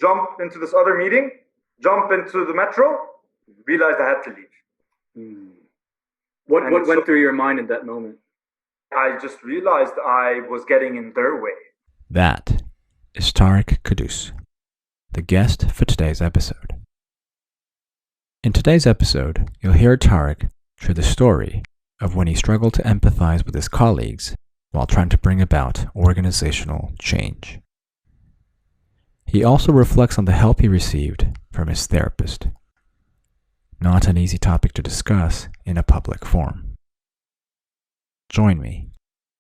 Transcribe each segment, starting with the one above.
jump into this other meeting, jump into the metro, realized I had to leave. What went through your mind in that moment? I just realized I was getting in their way. That is Tarek Kouddous, the guest for today's episode. In today's episode, you'll hear Tarek share the story of when he struggled to empathize with his colleagues while trying to bring about organizational change. He also reflects on the help he received from his therapist. Not an easy topic to discuss in a public forum. Join me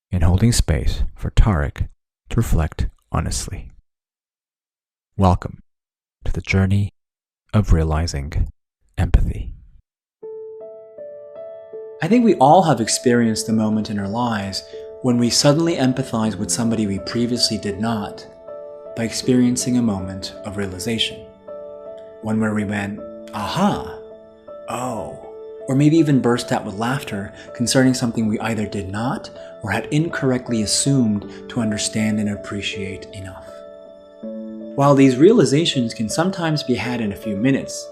in holding space for Tarek to reflect honestly. Welcome to the journey of realizing empathy. I think we all have experienced a moment in our lives when we suddenly empathize with somebody we previously did not, by experiencing a moment of realization. One where we went, aha, oh, or maybe even burst out with laughter concerning something we either did not or had incorrectly assumed to understand and appreciate enough. While these realizations can sometimes be had in a few minutes,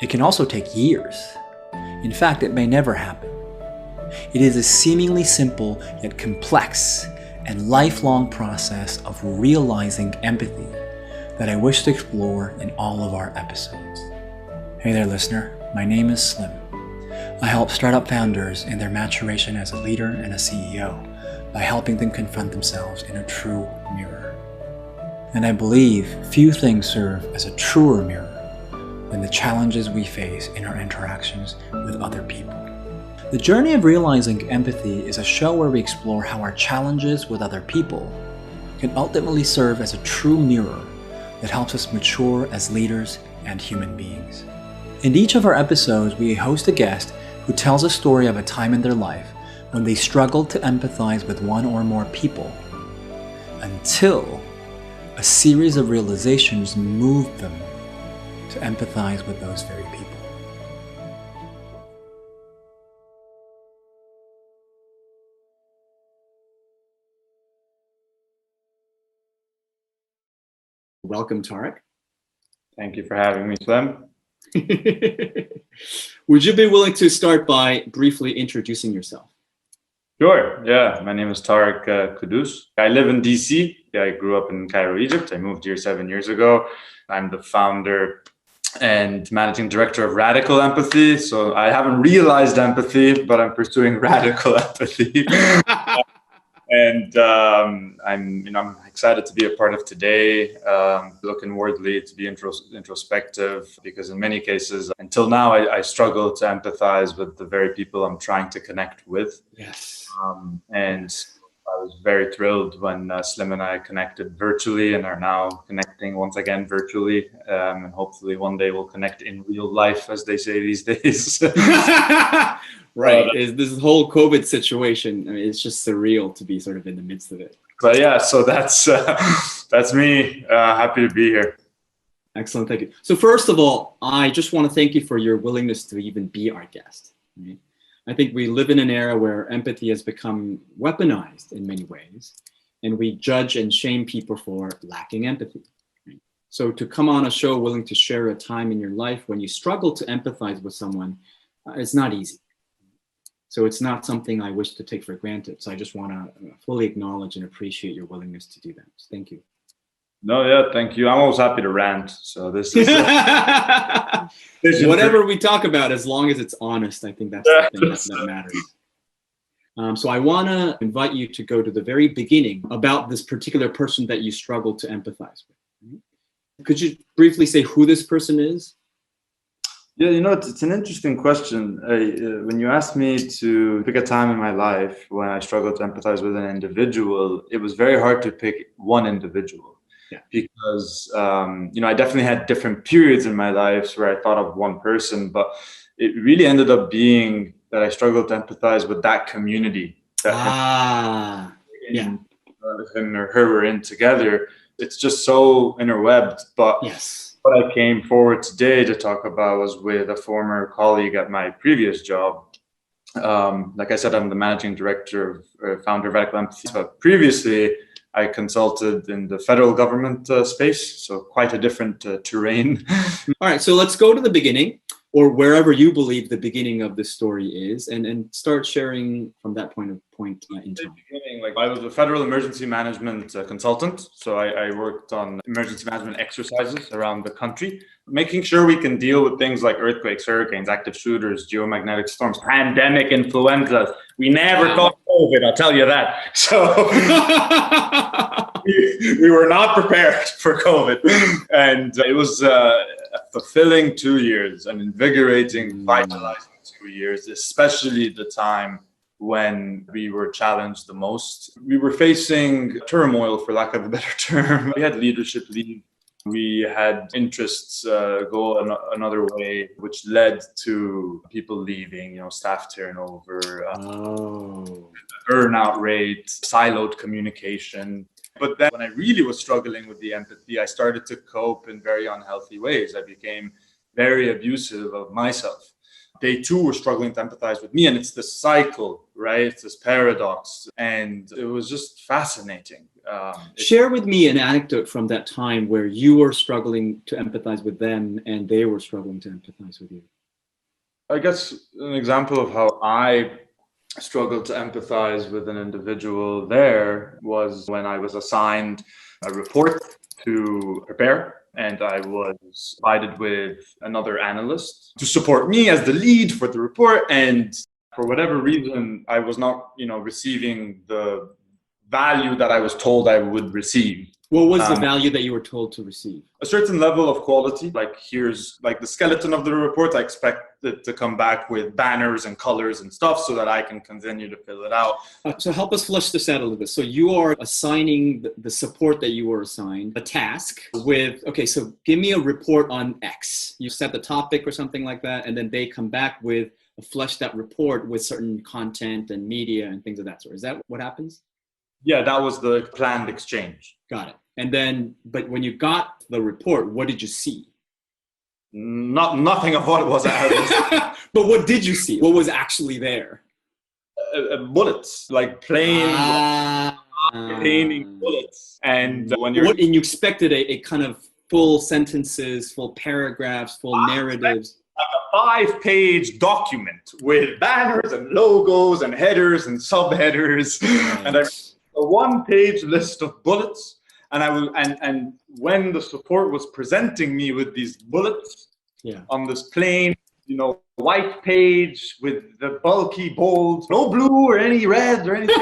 it can also take years. In fact, it may never happen. It is a seemingly simple yet complex and lifelong process of realizing empathy that I wish to explore in all of our episodes. Hey there, listener. My name is Slim. I help startup founders in their maturation as a leader and a CEO by helping them confront themselves in a true mirror. And I believe few things serve as a truer mirror than the challenges we face in our interactions with other people. The Journey of Realizing Empathy is a show where we explore how our challenges with other people can ultimately serve as a true mirror that helps us mature as leaders and human beings. In each of our episodes, we host a guest who tells a story of a time in their life when they struggled to empathize with one or more people until a series of realizations moved them to empathize with those very people. Welcome, Tarek. Thank you for having me, Slim. Would you be willing to start by briefly introducing yourself? Sure. Yeah, my name is Tarek Kouddous. I live in DC. I grew up in Cairo, Egypt. I moved here 7 years ago. I'm the founder and managing director of Radical Empathy. So I haven't realized empathy, but I'm pursuing radical empathy. And I'm excited to be a part of today, look inwardly, to be introspective, because in many cases, until now, I struggle to empathize with the very people I'm trying to connect with. Yes. And I was very thrilled when Slim and I connected virtually and are now connecting once again virtually. And hopefully one day we'll connect in real life, as they say these days. Right. This whole COVID situation, I mean, it's just surreal to be sort of in the midst of it. But yeah, so that's me. Happy to be here. Excellent. Thank you. So first of all, I just want to thank you for your willingness to even be our guest. Right? I think we live in an era where empathy has become weaponized in many ways, and we judge and shame people for lacking empathy. Right? So to come on a show willing to share a time in your life when you struggle to empathize with someone, it's not easy. So it's not something I wish to take for granted. So I just want to fully acknowledge and appreciate your willingness to do that. So thank you. No, yeah, thank you. I'm always happy to rant. So this is whatever we talk about, as long as it's honest, I think that's the thing that matters. So I want to invite you to go to the very beginning about this particular person that you struggle to empathize with. Could you briefly say who this person is? Yeah, it's an interesting question. When you asked me to pick a time in my life when I struggled to empathize with an individual, it was very hard to pick one individual. Yeah. Because, I definitely had different periods in my life where I thought of one person, but it really ended up being that I struggled to empathize with that community. That him or her were in together. It's just so interwebbed, but yes. What I came forward today to talk about was with a former colleague at my previous job. Like I said, I'm the managing director, founder of Radical Empathy. But previously, I consulted in the federal government space, so quite a different terrain. All right, so let's go to the beginning, or wherever you believe the beginning of the story is, and start sharing from that point in time. I was a federal emergency management consultant, so I worked on emergency management exercises around the country, making sure we can deal with things like earthquakes, hurricanes, active shooters, geomagnetic storms, pandemic influenza. We never caught COVID, I'll tell you that. So we were not prepared for COVID. And it was a fulfilling 2 years, an invigorating, vitalizing 2 years, especially the time when we were challenged the most. We were facing turmoil, for lack of a better term. We had leadership leave. We had interests go another way, which led to people leaving, staff turnover, burnout rate, siloed communication. But then when I really was struggling with the empathy, I started to cope in very unhealthy ways. I became very abusive of myself. They too were struggling to empathize with me. And it's this cycle, right? It's this paradox. And it was just fascinating. Share with me an anecdote from that time where you were struggling to empathize with them and they were struggling to empathize with you. I guess an example of how I struggled to empathize with an individual there was when I was assigned a report to prepare. And I was provided with another analyst to support me as the lead for the report. And for whatever reason, I was not, receiving the value that I was told I would receive. What was the value that you were told to receive? A certain level of quality. Like here's like the skeleton of the report. I expect it to come back with banners and colors and stuff so that I can continue to fill it out. So help us flesh this out a little bit. So you are assigning the support that you were assigned a task with, okay, so give me a report on X. You set the topic or something like that, and then they come back with a fleshed out report with certain content and media and things of that sort. Is that what happens? Yeah, that was the planned exchange. Got it. And then, but when you got the report, what did you see? Nothing of what was out. But what did you see? What was actually there? Bullets, like plain containing bullets. And when you're... And you expected a kind of full sentences, full paragraphs, full narratives. Like a 5-page document with banners and logos and headers and subheaders. Right. And a 1-page list of bullets. And when the support was presenting me with these bullets on this plain, white page with the bulky bold, no blue or any red or anything.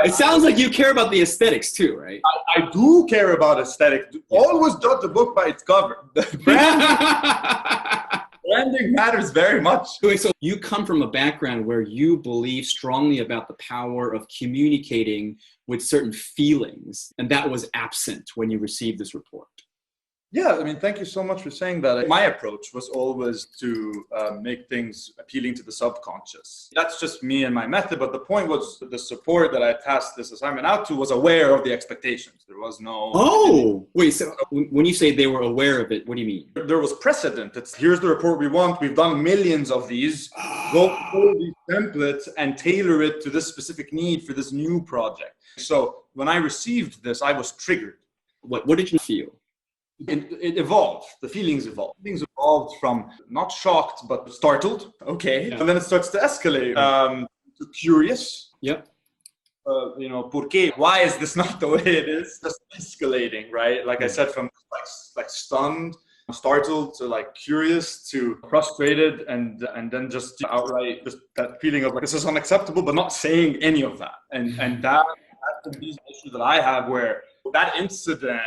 It sounds like you care about the aesthetics too, right? I do care about aesthetics. Always judge the book by its cover. Branding matters very much. Okay, so you come from a background where you believe strongly about the power of communicating with certain feelings, and that was absent when you received this report. Yeah, thank you so much for saying that. My approach was always to make things appealing to the subconscious. That's just me and my method, but the point was the support that I tasked this assignment out to was aware of the expectations. There was no... Oh, wait, so when you say they were aware of it, what do you mean? There was precedent. Here's the report we want. We've done millions of these. Go through these templates and tailor it to this specific need for this new project. So when I received this, I was triggered. What did you feel? It evolved. The feelings evolved. Things evolved from not shocked, but startled. Okay. Yeah. And then it starts to escalate. To curious. Yep. ¿Por qué? Why is this not the way it is? Just escalating, right? Like I said, from like stunned, startled to like curious to frustrated, and then just outright just that feeling of like this is unacceptable, but not saying any of that. And that's the issue that I have, where that incident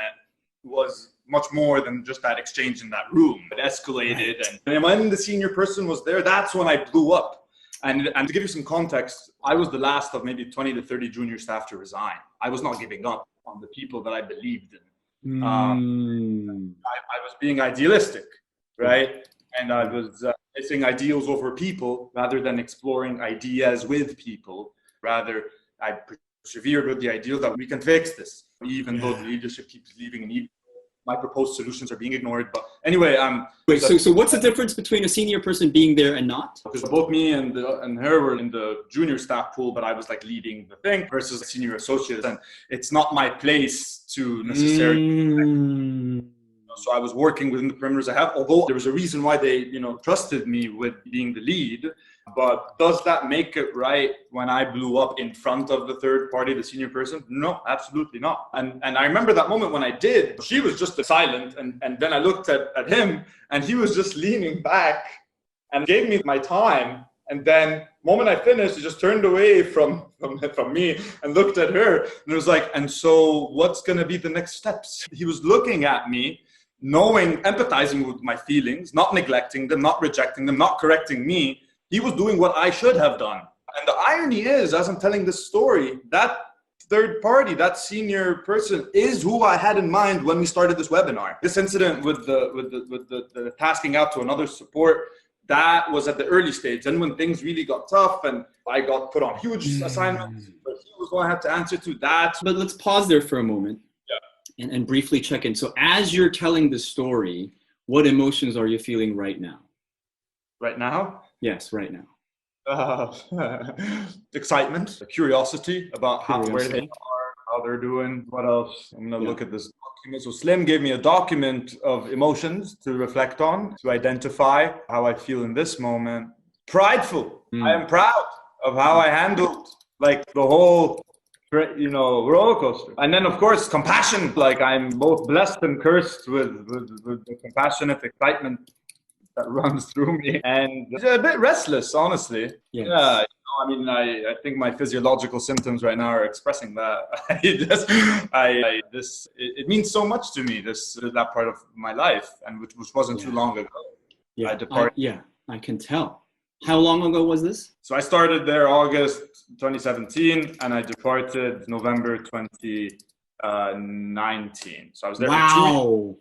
was much more than just that exchange in that room. It escalated. Right. And when the senior person was there, that's when I blew up. And to give you some context, I was the last of maybe 20 to 30 junior staff to resign. I was not giving up on the people that I believed in. I was being idealistic, right? And I was placing ideals over people rather than exploring ideas with people. Rather, I persevered with the ideal that we can fix this, even though the leadership keeps leaving and even my proposed solutions are being ignored. But anyway, wait. So what's the difference between a senior person being there and not? because both me and her were in the junior staff pool, but I was like leading the thing versus a senior associate, and it's not my place to necessarily. So I was working within the perimeters I have, although there was a reason why they, trusted me with being the lead. But does that make it right when I blew up in front of the third party, the senior person? No, absolutely not. And I remember that moment when I did, she was just silent. And then I looked at him and he was just leaning back and gave me my time. And then the moment I finished, he just turned away from me and looked at her. And it was like, and so what's going to be the next steps? He was looking at me, knowing, empathizing with my feelings, not neglecting them, not rejecting them, not correcting me. He was doing what I should have done. And the irony is, as I'm telling this story, that third party, that senior person is who I had in mind when we started this webinar. This incident with the tasking out to another support, that was at the early stage. And when things really got tough and I got put on huge assignments, but he was going to have to answer to that. But let's pause there for a moment. And briefly check in. So as you're telling the story, what emotions are you feeling right now? Right now? Yes, right now. Excitement, curiosity about where they are, how they're doing, what else. I'm going to look at this document. So Slim gave me a document of emotions to reflect on, to identify how I feel in this moment. Prideful. I am proud of how I handled like the whole roller coaster. And then of course compassion, like I'm both blessed and cursed with the compassionate excitement that runs through me, and a bit restless, honestly. Yes. Yeah, I think my physiological symptoms right now are expressing that. It means so much to me, that part of my life, and which wasn't too long ago. Yeah, I departed. I can tell. How long ago was this? So I started there August 2017, and I departed November 2019. So I was there for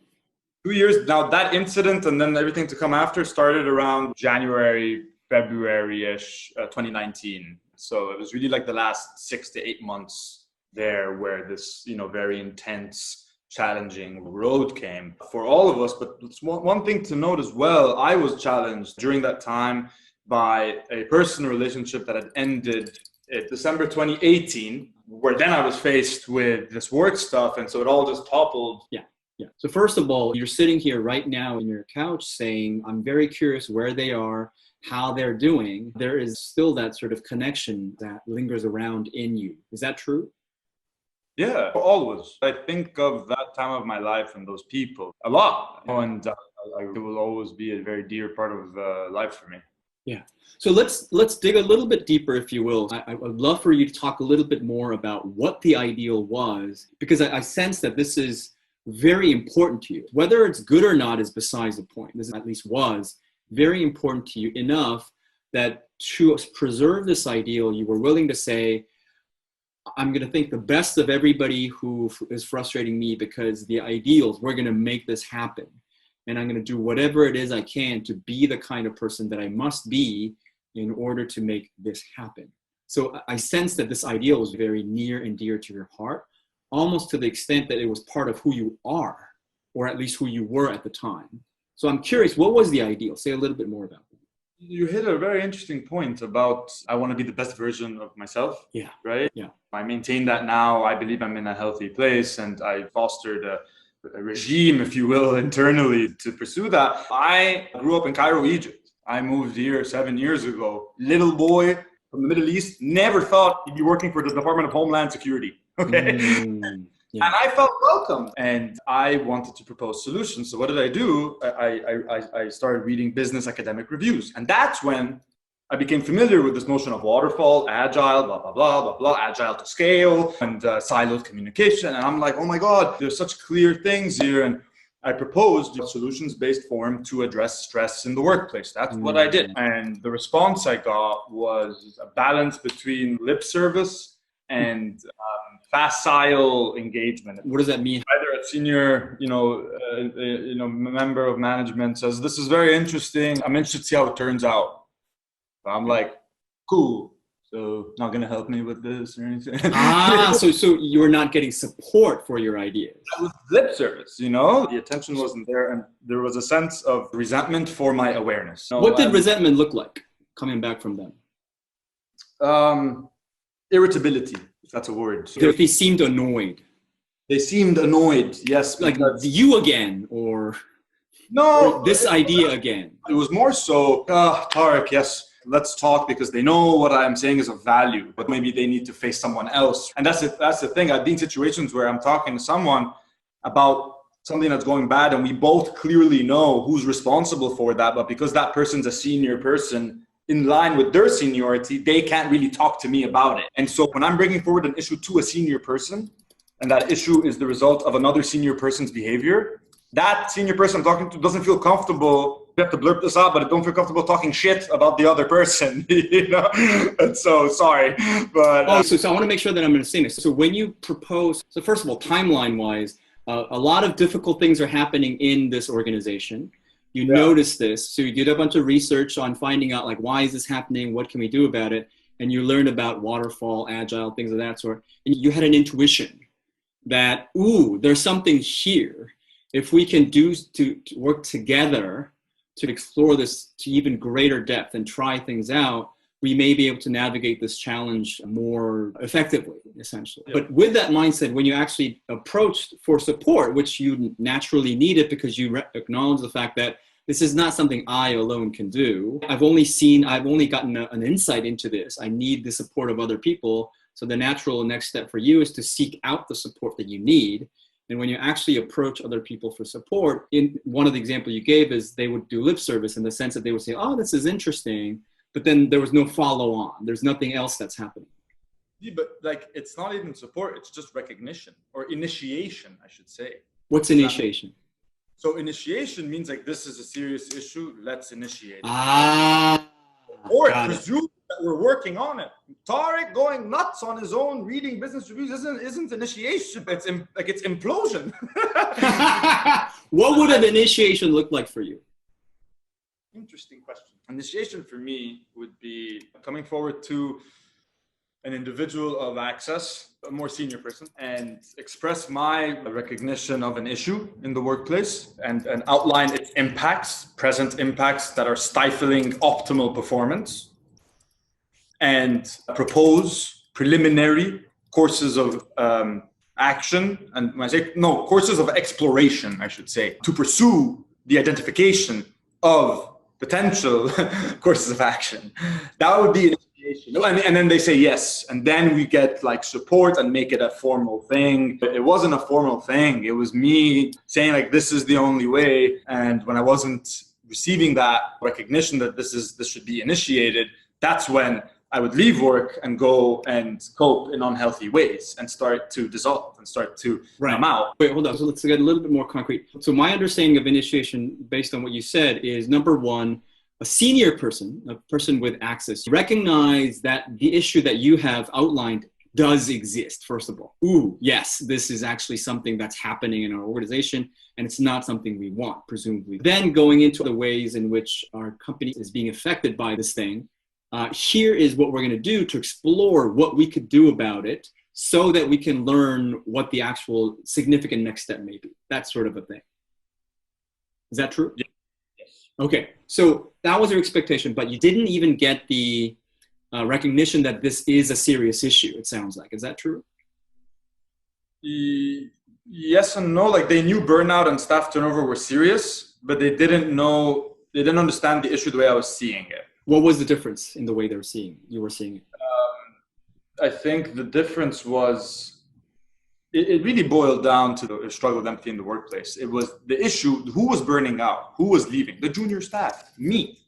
2 years. Now that incident and then everything to come after started around January, February-ish, 2019. So it was really like the last 6 to 8 months there where this, very intense, challenging road came for all of us. But it's one thing to note as well, I was challenged during that time by a personal relationship that had ended in December 2018, where then I was faced with this work stuff. And so it all just toppled. Yeah. So first of all, you're sitting here right now in your couch saying, I'm very curious where they are, how they're doing. There is still that sort of connection that lingers around in you. Is that true? Yeah, always. I think of that time of my life and those people a lot. And it will always be a very dear part of life for me. Yeah. So let's dig a little bit deeper, if you will. I would love for you to talk a little bit more about what the ideal was, because I sense that this is very important to you. Whether it's good or not is besides the point. This at least was very important to you enough that to preserve this ideal, you were willing to say, I'm going to think the best of everybody who is frustrating me, because the ideals, we're going to make this happen. And I'm going to do whatever it is I can to be the kind of person that I must be in order to make this happen. So I sense that this ideal was very near and dear to your heart, almost to the extent that it was part of who you are, or at least who you were at the time. So I'm curious, what was the ideal? Say a little bit more about that. You hit a very interesting point about I want to be the best version of myself. Yeah. Right? Yeah. I maintain that now. I believe I'm in a healthy place, and I fostered a regime, if you will, internally to pursue that. I grew up in Cairo, Egypt. I moved here 7 years ago. Little boy from the Middle East, never thought he'd be working for the Department of Homeland Security. Okay. Yeah. And I felt welcome, and I wanted to propose solutions. So what did I do? I started reading business academic reviews, and that's when I became familiar with this notion of waterfall, agile, blah, blah, blah, blah, blah, agile to scale, and siloed communication. And I'm like, oh my God, there's such clear things here. And I proposed a solutions-based form to address stress in the workplace. That's what I did. And the response I got was a balance between lip service and facile engagement. What does that mean? Either a senior, member of management says, this is very interesting. I'm interested to see how it turns out. I'm like, cool. so not going to help me with this or anything. So you're not getting support for your ideas. That was lip service, the attention wasn't there, and there was a sense of resentment for my awareness. What did resentment look like coming back from them? Irritability, if that's a word. So they seemed annoyed. They seemed annoyed, yes. Like you again, or no, or this idea again. It was more so, Tarek, yes, let's talk, because they know what I'm saying is of value, but maybe they need to face someone else. And that's the thing. I've been in situations where I'm talking to someone about something that's going bad, and we both clearly know who's responsible for that, but because that person's a senior person in line with their seniority, they can't really talk to me about it. And so when I'm bringing forward an issue to a senior person, and that issue is the result of another senior person's behavior, that senior person I'm talking to doesn't feel comfortable. You have to blurb this out, but I don't feel comfortable talking shit about the other person, And so, sorry, but... So I want to make sure that I'm understanding this. So when you propose, so first of all, timeline-wise, a lot of difficult things are happening in this organization. You notice this, so you did a bunch of research on finding out, like, why is this happening? What can we do about it? And you learn about waterfall, agile, things of that sort. And you had an intuition that, there's something here. If we can to work together to explore this to even greater depth and try things out, we may be able to navigate this challenge more effectively, essentially. Yeah. But with that mindset, when you actually approached for support, which you naturally needed because you acknowledge the fact that this is not something I alone can do. I've only gotten an insight into this. I need the support of other people. So the natural next step for you is to seek out the support that you need. And when you actually approach other people for support, in one of the examples you gave is they would do lip service in the sense that they would say, this is interesting, but then there was no follow on. There's nothing else that's happening. Yeah, but it's not even support, it's just recognition or initiation, I should say. What's initiation? So initiation means this is a serious issue, let's initiate it. Or presume that we're working on it. Tarek going nuts on his own, reading business reviews isn't initiation. It's implosion. What would an initiation look like for you? Interesting question. Initiation for me would be coming forward to an individual of access, a more senior person, and express my recognition of an issue in the workplace and outline its impacts, present impacts that are stifling optimal performance, and propose preliminary courses of action, and when I say courses of exploration, I should say, to pursue the identification of potential courses of action. That would be initiation. And then they say yes, and then we get support and make it a formal thing. But it wasn't a formal thing. It was me saying this is the only way. And when I wasn't receiving that recognition that this should be initiated, that's when I would leave work and go and cope in unhealthy ways and start to dissolve and start to come out. Wait, hold on. So let's get a little bit more concrete. So my understanding of initiation, based on what you said, is number one, a senior person, a person with access, recognize that the issue that you have outlined does exist, first of all. Yes, this is actually something that's happening in our organization, and it's not something we want, presumably. Then going into the ways in which our company is being affected by this thing, here is what we're going to do to explore what we could do about it so that we can learn what the actual significant next step may be. That sort of a thing. Is that true? Yes. Okay, so that was your expectation, but you didn't even get the recognition that this is a serious issue, it sounds like. Is that true? Yes and no. They knew burnout and staff turnover were serious, but they didn't understand the issue the way I was seeing it. What was the difference in the way you were seeing it? I think the difference was, it really boiled down to the struggle with empathy in the workplace. It was the issue, who was burning out, who was leaving? The junior staff, me.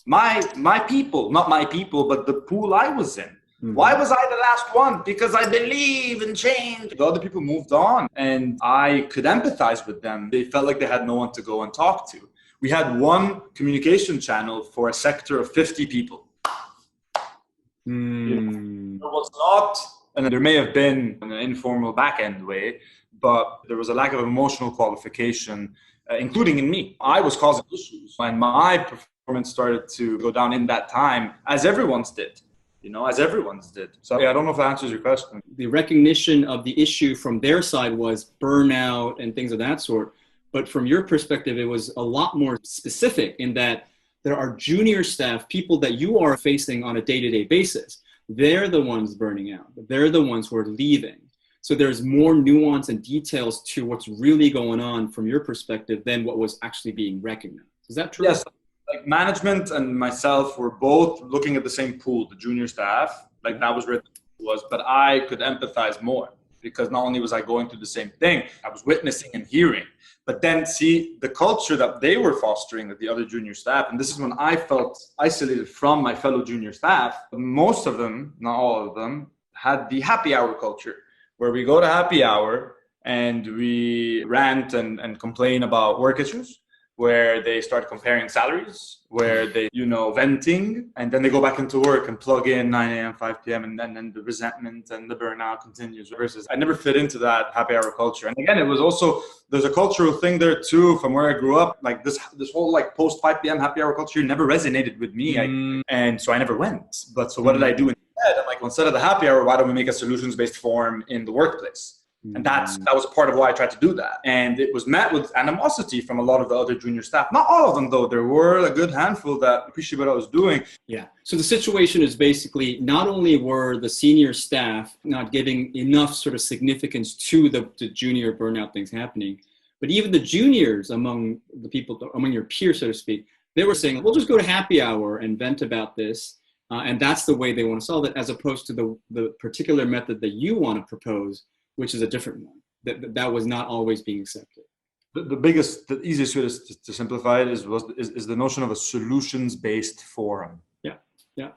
My people, not my people, but the pool I was in. Mm-hmm. Why was I the last one? Because I believe in change. The other people moved on and I could empathize with them. They felt like they had no one to go and talk to. We had one communication channel for a sector of 50 people. There was not, and there may have been an informal back-end way, but there was a lack of emotional qualification, including in me. I was causing issues, and my performance started to go down in that time, as everyone's did. as everyone's did. So yeah, I don't know if that answers your question. The recognition of the issue from their side was burnout and things of that sort. But from your perspective, it was a lot more specific in that there are junior staff, people that you are facing on a day-to-day basis. They're the ones burning out. They're the ones who are leaving. So there's more nuance and details to what's really going on from your perspective than what was actually being recognized. Is that true? Yes. Like management and myself were both looking at the same pool, the junior staff, like that was written was, but I could empathize more because not only was I going through the same thing, I was witnessing and hearing, but then see the culture that they were fostering with the other junior staff. And this is when I felt isolated from my fellow junior staff. Most of them, not all of them, had the happy hour culture where we go to happy hour and we rant and complain about work issues, where they start comparing salaries, where they, venting, and then they go back into work and plug in 9 a.m., 5 p.m., and then the resentment and the burnout continues. Versus I never fit into that happy hour culture. And again, it was also, there's a cultural thing there too, from where I grew up, like this whole like post 5 p.m. happy hour culture never resonated with me. And so I never went. But so what did I do instead? I'm like, well, instead of the happy hour, why don't we make a solutions-based forum in the workplace? And that was part of why I tried to do that. And it was met with animosity from a lot of the other junior staff. Not all of them, though. There were a good handful that appreciated what I was doing. Yeah. So the situation is basically not only were the senior staff not giving enough sort of significance to the junior burnout things happening, but even the juniors among the people, among your peers, so to speak, they were saying, we'll just go to happy hour and vent about this. And that's the way they want to solve it, as opposed to the particular method that you want to propose, which is a different one that was not always being accepted. The easiest way to simplify it is the notion of a solutions-based forum. Yeah.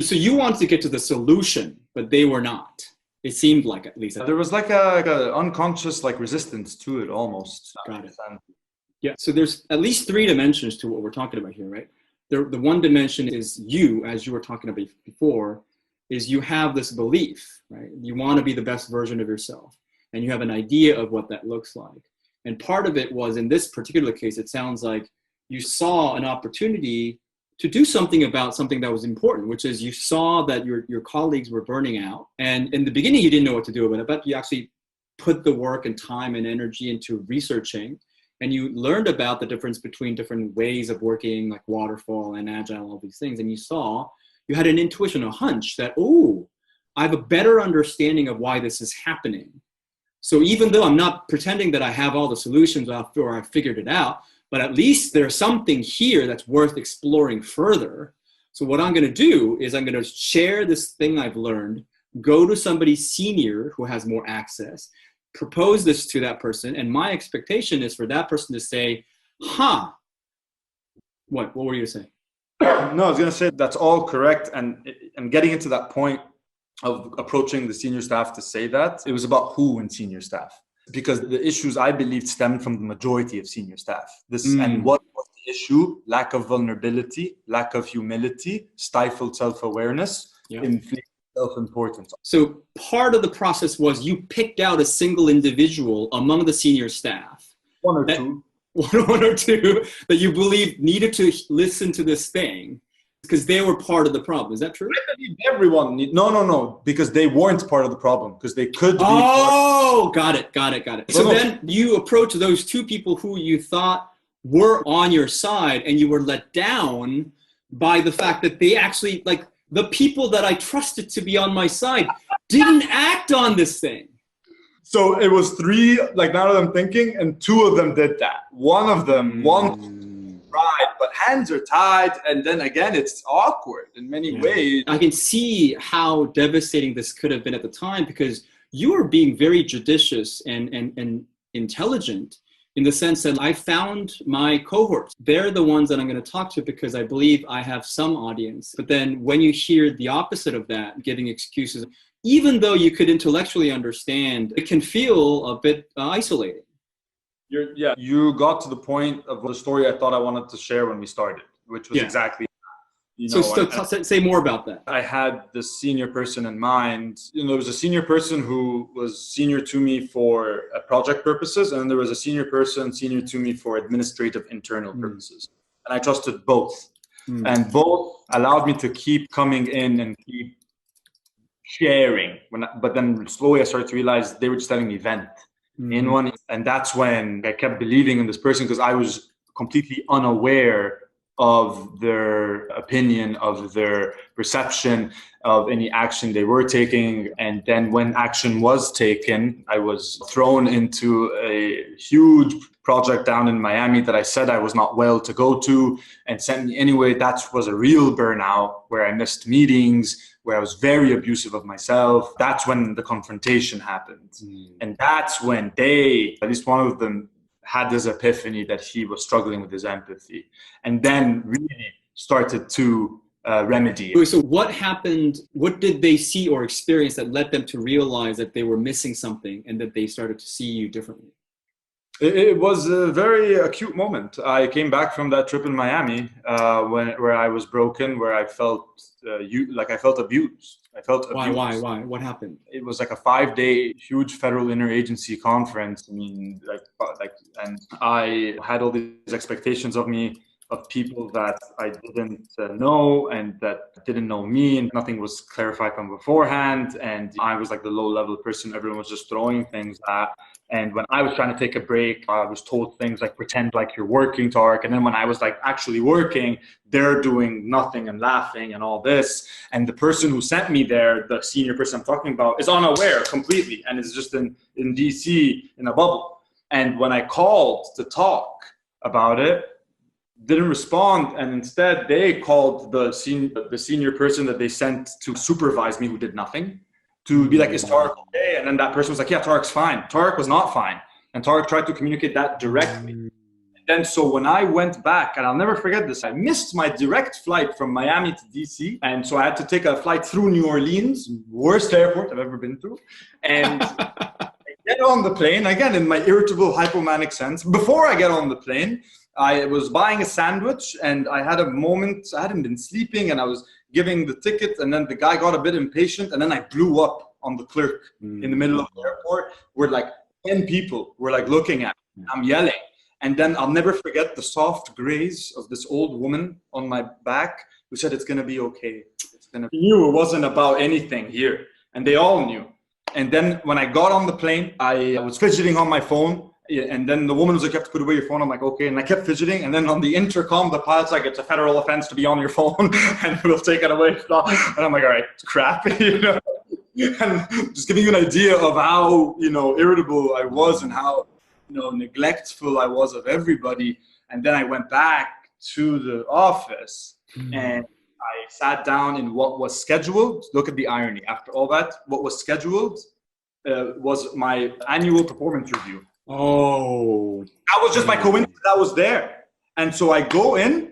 So you wanted to get to the solution, but they were not. It seemed like, at least. There was like a unconscious resistance to it almost. Got it. Yeah. So there's at least 3 dimensions to what we're talking about here, right? The one dimension is you, as you were talking about before, is you have this belief, right? You want to be the best version of yourself, and you have an idea of what that looks like. And part of it was, in this particular case, it sounds like you saw an opportunity to do something about something that was important, which is you saw that your colleagues were burning out. And in the beginning, you didn't know what to do about it, but you actually put the work and time and energy into researching. And you learned about the difference between different ways of working, like waterfall and agile, all these things. And you had an intuition, a hunch that, I have a better understanding of why this is happening. So even though I'm not pretending that I have all the solutions or I figured it out, but at least there's something here that's worth exploring further. So what I'm going to do is I'm going to share this thing I've learned, go to somebody senior who has more access, propose this to that person. And my expectation is for that person to say, what were you saying? No, I was going to say that's all correct. And getting into that point of approaching the senior staff to say that, it was about who in senior staff. Because the issues I believed stemmed from the majority of senior staff. And what was the issue? Lack of vulnerability, lack of humility, stifled self-awareness, inflated self-importance. So part of the process was you picked out a single individual among the senior staff. One or two that you believe needed to listen to this thing because they were part of the problem. Is that true? I believe everyone No, because they weren't part of the problem, because they could be got it. So then you approach those 2 people who you thought were on your side, and you were let down by the fact that they actually, like, the people that I trusted to be on my side didn't act on this thing. So it was 3, now that I'm thinking, and 2 of them did that. One of them wanted right, but hands are tied, and then again, it's awkward in many ways. I can see how devastating this could have been at the time, because you were being very judicious and intelligent in the sense that I found my cohorts. They're the ones that I'm going to talk to because I believe I have some audience. But then when you hear the opposite of that, giving excuses, even though you could intellectually understand, it can feel a bit isolating. You got to the point of the story I thought I wanted to share when we started, which was exactly, say more about that. I had this senior person in mind. There was a senior person who was senior to me for project purposes, and then there was a senior person senior to me for administrative internal purposes. And I trusted both. And both allowed me to keep coming in and keep sharing. But then slowly I started to realize they were just telling me vent in one. And that's when I kept believing in this person, because I was completely unaware of their opinion, of their perception of any action they were taking. And then when action was taken, I was thrown into a huge project down in Miami that I said I was not well to go to and sent me anyway. That was a real burnout, where I missed meetings, where I was very abusive of myself. That's when the confrontation happened. And that's when they, at least one of them, had this epiphany that he was struggling with his empathy, and then really started to remedy it. So what happened? What did they see or experience that led them to realize that they were missing something and that they started to see you differently? It was a very acute moment. I came back from that trip in Miami where I was broken, where I felt I felt abused. I felt abused. Why? What happened? It was like a 5-day huge federal interagency conference. I mean, and I had all these expectations of me, of people that I didn't know and that didn't know me, and nothing was clarified from beforehand. And I was like the low-level person everyone was just throwing things at. And when I was trying to take a break, I was told things like, pretend like you're working, Tarek. And then when I was like actually working, they're doing nothing and laughing and all this. And the person who sent me there, the senior person I'm talking about, is unaware completely and is just in DC in a bubble. And when I called to talk about it, didn't respond, and instead they called the senior person that they sent to supervise me, who did nothing, to be like, is Tarek okay? And then that person was like, yeah, Tarek's fine. Tarek was not fine. And Tarek tried to communicate that directly. And then so when I went back, and I'll never forget this, I missed my direct flight from Miami to DC. And so I had to take a flight through New Orleans, worst airport I've ever been through. And I get on the plane, again, in my irritable, hypomanic sense. Before I get on the plane, I was buying a sandwich, and I had a moment, I hadn't been sleeping, and I was giving the ticket, and then the guy got a bit impatient, and then I blew up on the clerk in the middle of the airport, where like 10 people were like looking at me. I'm yelling. And then I'll never forget the soft graze of this old woman on my back who said, it's going to be okay. He knew it wasn't about anything here, and they all knew. And then when I got on the plane, I was fidgeting on my phone. And then the woman was like, you have to put away your phone. I'm like, okay. And I kept fidgeting. And then on the intercom, the pilot's like, it's a federal offense to be on your phone and we'll take it away. And I'm like, all right, crap. And just giving you an idea of how, irritable I was and how, neglectful I was of everybody. And then I went back to the office and I sat down in what was scheduled. Look at the irony. After all that, what was scheduled was my annual performance review. Oh, that was just my coincidence that was there. And so I go in,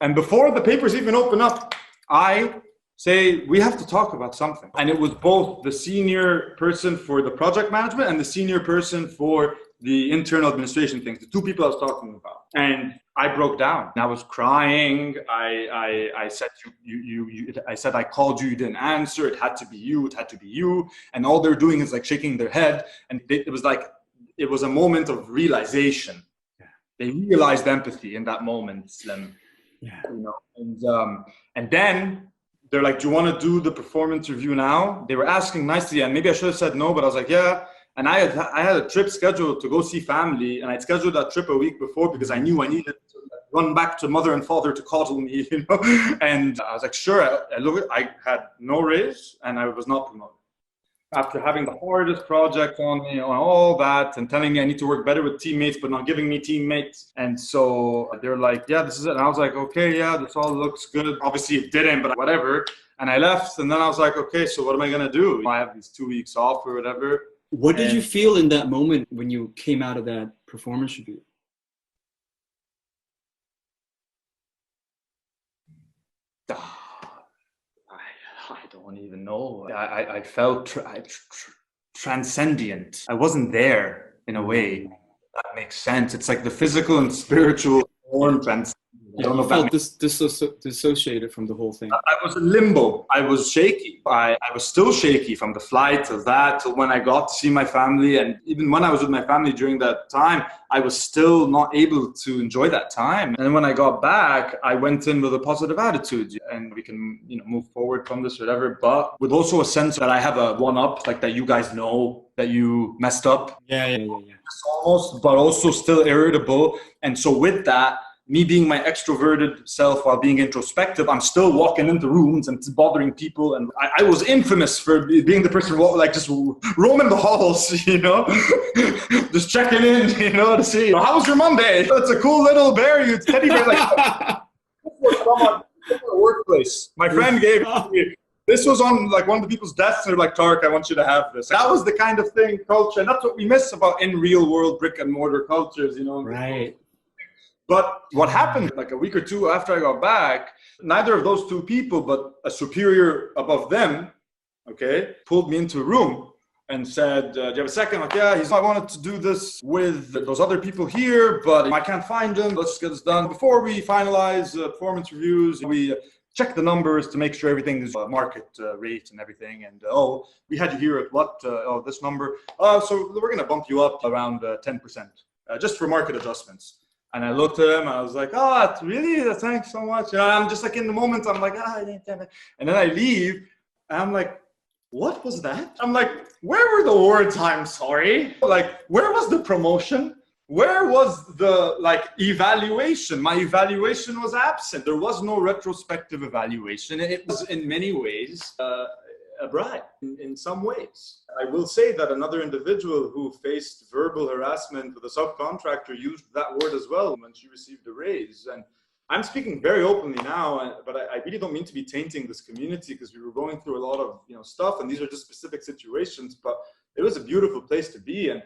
and before the papers even open up, I say, we have to talk about something. And it was both the senior person for the project management and the senior person for the internal administration things, the two people I was talking about. And I broke down. I was crying. I said, I said, I called you, you didn't answer. It had to be you. It had to be you. And all they're doing is like shaking their head. And it was like, it was a moment of realization. Yeah. They realized empathy in that moment, Slim. Yeah. And then they're like, do you want to do the performance review now? They were asking nicely, and maybe I should have said no, but I was like, yeah. And I had a trip scheduled to go see family, and I'd scheduled that trip a week before because I knew I needed to run back to mother and father to coddle me, And I was like, sure. I had no raise, and I was not promoted. After having the hardest project on me, on all that, and telling me I need to work better with teammates, but not giving me teammates. And so they're like, yeah, this is it. And I was like, okay, yeah, this all looks good. Obviously it didn't, but whatever. And I left, and then I was like, okay, so what am I going to do? I have these 2 weeks off or whatever. What did you feel in that moment when you came out of that performance review? I don't even know. I felt transcendent. I wasn't there in a way. That makes sense. It's like the physical and spiritual form transcended I don't know you if that felt dissociated from the whole thing. I was in limbo. I was shaky. I was still shaky from the flight to that to when I got to see my family. And even when I was with my family during that time, I was still not able to enjoy that time. And when I got back, I went in with a positive attitude, and we can, move forward from this, whatever. But with also a sense that I have a one-up, like that you guys know that you messed up. Yeah. Almost, but also still irritable. And so with that, me being my extroverted self while being introspective, I'm still walking into rooms and bothering people. And I was infamous for being the person like just roaming the halls, just checking in, to see, how was your Monday? That's a cool little bear, you teddy bear. Like, from a workplace. My friend gave me. This was on like one of the people's desks, and they're like, Tarek, I want you to have this. That was the kind of thing, culture, and that's what we miss about in real world brick and mortar cultures, Right. But what happened like a week or two after I got back, neither of those two people, but a superior above them, pulled me into a room and said, do you have a second? Like, yeah, I wanted to do this with those other people here, but I can't find them. Let's get this done. Before we finalize performance reviews, we check the numbers to make sure everything is market rate and everything. And, we had you here at what? This number. So we're going to bump you up around 10%, just for market adjustments. And I looked at him and I was like, really? Thanks so much. And I'm just like in the moment, I'm like, and then I leave and I'm like, what was that? I'm like, where were the words, I'm sorry? Like, where was the promotion? Where was the evaluation? My evaluation was absent. There was no retrospective evaluation. It was in many ways a bribe in some ways. I will say that another individual who faced verbal harassment with a subcontractor used that word as well when she received a raise. And I'm speaking very openly now, but I really don't mean to be tainting this community because we were going through a lot of stuff, and these are just specific situations. But it was a beautiful place to be, and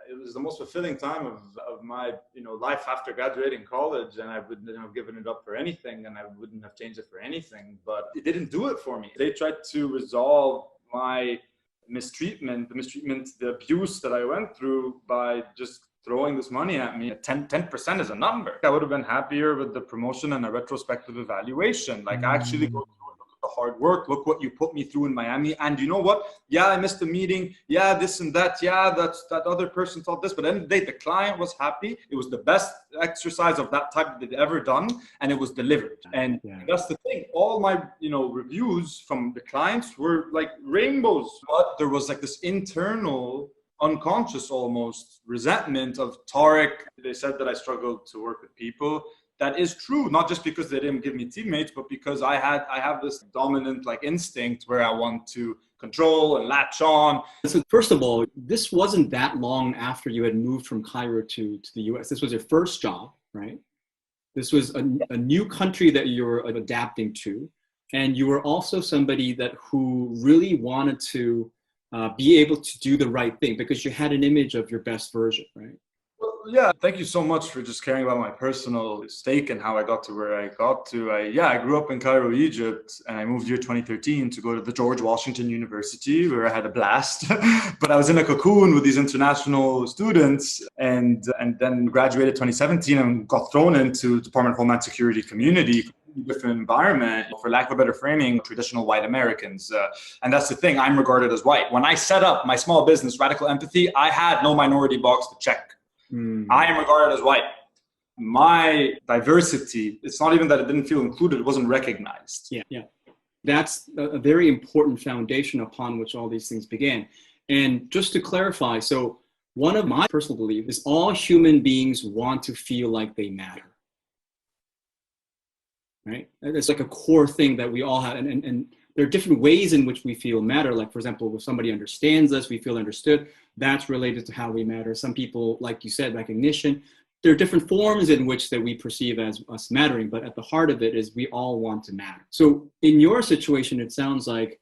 it was the most fulfilling time of my life after graduating college, and I wouldn't have given it up for anything, and I wouldn't have changed it for anything. But it didn't do it for me. They tried to resolve my mistreatment, the abuse that I went through by just throwing this money at me. 10% is a number. I would have been happier with the promotion and a retrospective evaluation. Actually go through the hard work. Look what you put me through in Miami. And you know what? Yeah, I missed a meeting. Yeah, this and that. Yeah, that other person thought this. But at the end of the day, the client was happy. It was the best exercise of that type that they'd ever done. And it was delivered. And that's the thing. All my, reviews from the clients were like rainbows. But there was like this internal, unconscious almost resentment of Tarek. They said that I struggled to work with people. That is true, not just because they didn't give me teammates, but because I have this dominant instinct where I want to control and latch on. So first of all, this wasn't that long after you had moved from Cairo to the US. This was your first job, right? This was a new country that you were adapting to. And you were also somebody who really wanted to be able to do the right thing because you had an image of your best version, right? Well, yeah, thank you so much for just caring about my personal stake and how I got to where I got to. I grew up in Cairo, Egypt, and I moved here 2013 to go to the George Washington University, where I had a blast. But I was in a cocoon with these international students, and then graduated 2017 and got thrown into Department of Homeland Security community. Different environment, for lack of a better framing, traditional white Americans. And that's the thing, I'm regarded as white. When I set up my small business, Radical Empathy, I had no minority box to check. I am regarded as white. My diversity, it's not even that it didn't feel included, it wasn't recognized. Yeah. That's a very important foundation upon which all these things began. And just to clarify, so one of my personal beliefs is all human beings want to feel like they matter. Right? It's like a core thing that we all have. And there are different ways in which we feel matter. Like, for example, if somebody understands us, we feel understood. That's related to how we matter. Some people, like you said, recognition. There are different forms in which that we perceive as us mattering. But at the heart of it is we all want to matter. So in your situation, it sounds like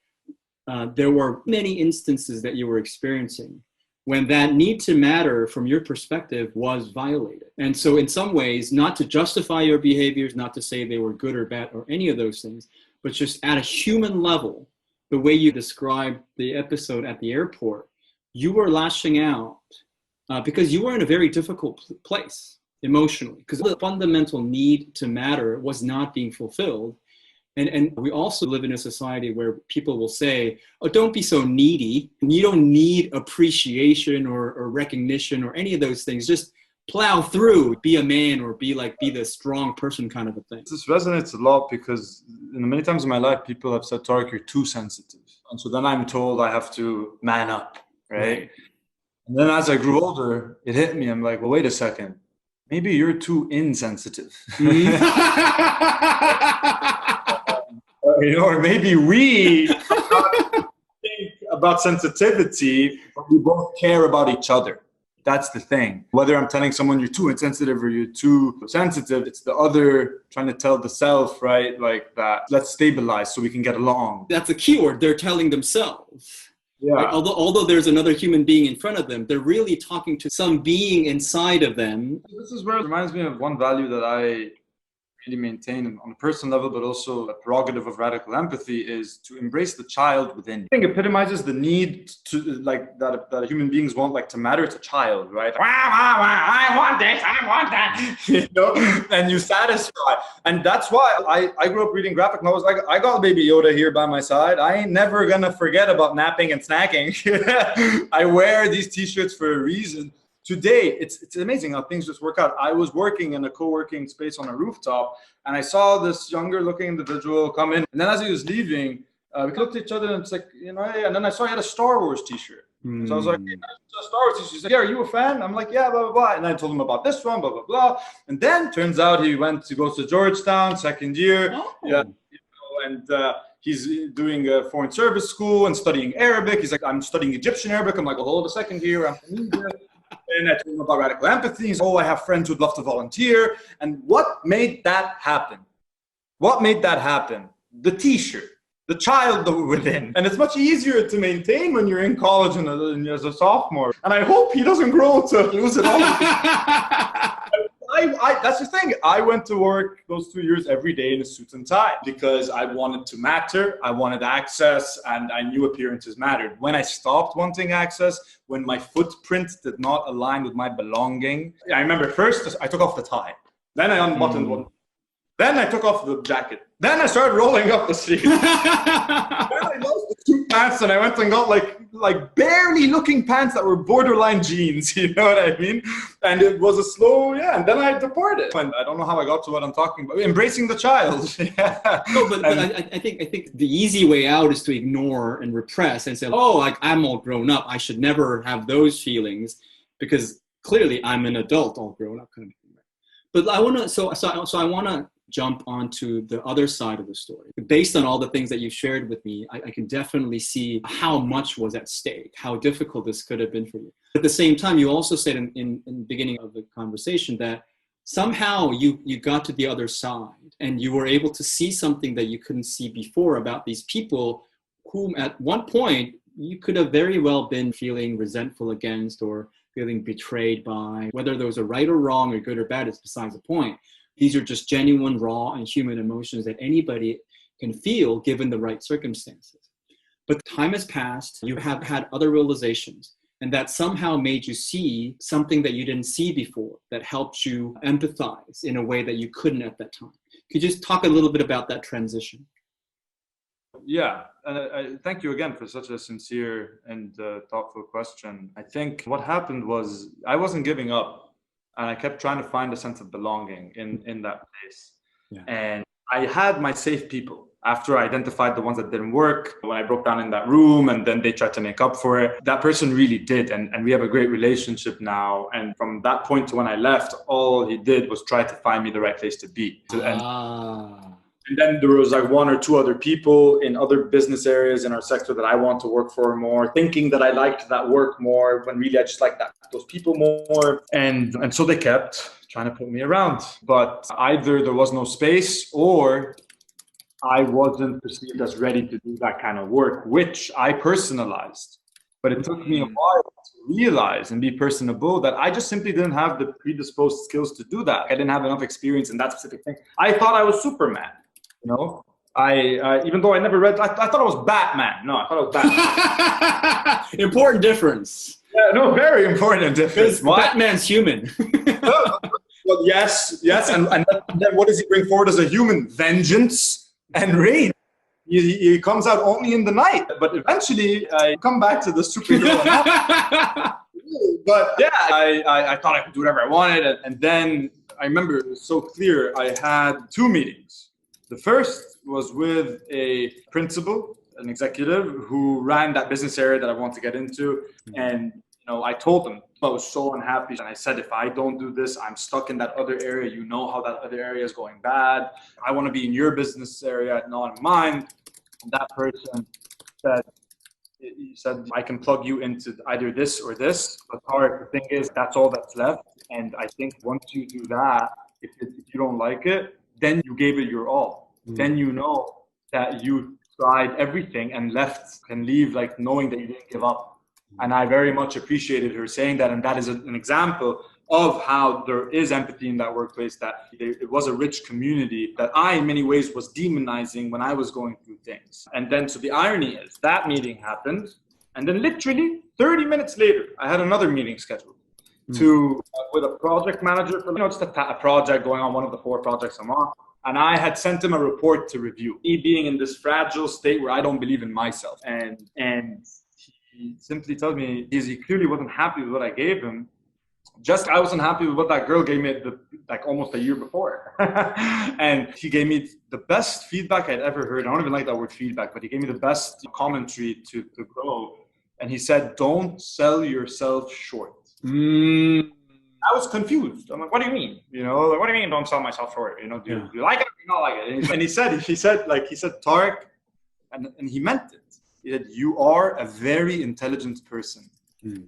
there were many instances that you were experiencing when that need to matter from your perspective was violated. And so in some ways, not to justify your behaviors, not to say they were good or bad or any of those things, but just at a human level, the way you described the episode at the airport, you were lashing out because you were in a very difficult place. emotionally, because the fundamental need to matter was not being fulfilled. And we also live in a society where people will say, oh, don't be so needy. You don't need appreciation or recognition or any of those things. Just plow through, be a man, or be the strong person kind of a thing. This resonates a lot because many times in my life, people have said, Tarek, you're too sensitive. And so then I'm told I have to man up, right? And then as I grew older, it hit me. I'm like, well, wait a second. Maybe you're too insensitive. Or maybe we think about sensitivity, but we both care about each other. That's the thing. Whether I'm telling someone you're too insensitive or you're too sensitive, it's the other trying to tell the self, right? Like that, let's stabilize so we can get along. That's a keyword. They're telling themselves. Yeah. Right? Although there's another human being in front of them, they're really talking to some being inside of them. This is where it reminds me of one value that I really maintain on a personal level, but also a prerogative of radical empathy, is to embrace the child within you. I think it epitomizes the need to that human beings want to matter to a child, right? I want this, I want that, and you satisfy. And that's why I grew up reading graphic novels. I got Baby Yoda here by my side. I ain't never gonna forget about napping and snacking. I wear these t-shirts for a reason. Today, it's amazing how things just work out. I was working in a co-working space on a rooftop, and I saw this younger-looking individual come in. And then as he was leaving, we looked at each other, and it's like, hey. And then I saw he had a Star Wars T-shirt. So I was like, hey, a Star Wars T-shirt. He's like, yeah, are you a fan? I'm like, yeah, blah, blah, blah. And I told him about this one, blah, blah, blah. And then turns out he goes to Georgetown, second year. Oh. Yeah, and he's doing a foreign service school and studying Arabic. He's like, I'm studying Egyptian Arabic. I'm like, well, hold a second here. I'm from India. And I told him about radical empathy. He's, I have friends who'd love to volunteer. And what made that happen? What made that happen? The t-shirt, the child within. And it's much easier to maintain when you're in college and as a sophomore. And I hope he doesn't grow to lose it all. That's the thing. I went to work those 2 years every day in a suit and tie because I wanted to matter, I wanted access, and I knew appearances mattered. When I stopped wanting access, when my footprint did not align with my belonging, I remember first I took off the tie, then I unbuttoned one, then I took off the jacket, then I started rolling up the sleeves. Then I lost the two pants and I went and got like barely looking pants that were borderline jeans, you know what I mean? And it was a slow, and then I departed. And I don't know how I got to what I'm talking about. Embracing the child. Yeah. No, but I think the easy way out is to ignore and repress and say, I'm all grown up. I should never have those feelings because clearly I'm an adult, all grown up kind of thing. But I want to, so I want to jump onto the other side of the story. Based on all the things that you've shared with me, I can definitely see how much was at stake, how difficult this could have been for you. At the same time, you also said in the beginning of the conversation that somehow you got to the other side and you were able to see something that you couldn't see before about these people whom at one point you could have very well been feeling resentful against or feeling betrayed by. Whether those are right or wrong or good or bad is besides the point. These are just genuine, raw, and human emotions that anybody can feel given the right circumstances. But time has passed, you have had other realizations, and that somehow made you see something that you didn't see before, that helped you empathize in a way that you couldn't at that time. Could you just talk a little bit about that transition? Yeah, and I thank you again for such a sincere and thoughtful question. I think what happened was I wasn't giving up. And I kept trying to find a sense of belonging in that place. Yeah. And I had my safe people. After I identified the ones that didn't work, when I broke down in that room and then they tried to make up for it, that person really did. And we have a great relationship now. And from that point to when I left, all he did was try to find me the right place to be. And then there was one or two other people in other business areas in our sector that I want to work for more, thinking that I liked that work more when really I just liked those people more. And so they kept trying to put me around. But either there was no space or I wasn't perceived as ready to do that kind of work, which I personalized. But it took me a while to realize and be personable that I just simply didn't have the predisposed skills to do that. I didn't have enough experience in that specific thing. I thought I was Superman. You know, I even though I never read, I thought it was Batman. No, I thought it was Batman. Important difference. Yeah, no, very important difference. Batman's human. Well, yes. And then what does he bring forward as a human? Vengeance and rage. He comes out only in the night. But eventually, I come back to the superhero. But yeah, I thought I could do whatever I wanted. And then I remember it was so clear. I had 2 meetings. The first was with a principal, an executive who ran that business area that I want to get into. And I told them I was so unhappy. And I said, if I don't do this, I'm stuck in that other area. You know how that other area is going bad. I want to be in your business area, not in mine. And that person said, I can plug you into either this or this. But Tarek, the thing is, that's all that's left. And I think once you do that, if you don't like it, then you gave it your all. Then you know that you tried everything and can leave like knowing that you didn't give up. And I very much appreciated her saying that. And that is an example of how there is empathy in that workplace, that it was a rich community that I, in many ways, was demonizing when I was going through things. And then, so the irony is that meeting happened. And then literally 30 minutes later, I had another meeting scheduled with a project manager for, just a project going on, one of the 4 projects I'm on. And I had sent him a report to review, me being in this fragile state where I don't believe in myself. And he simply tells me he clearly wasn't happy with what I gave him. Just I wasn't happy with what that girl gave me almost a year before. And he gave me the best feedback I'd ever heard. I don't even like that word feedback, but he gave me the best commentary to grow. And he said, don't sell yourself short. I was confused. I'm like, what do you mean? What do you mean don't sell myself short? Do you like it or you not like it? And he said, Tarek, and he meant it. He said, you are a very intelligent person.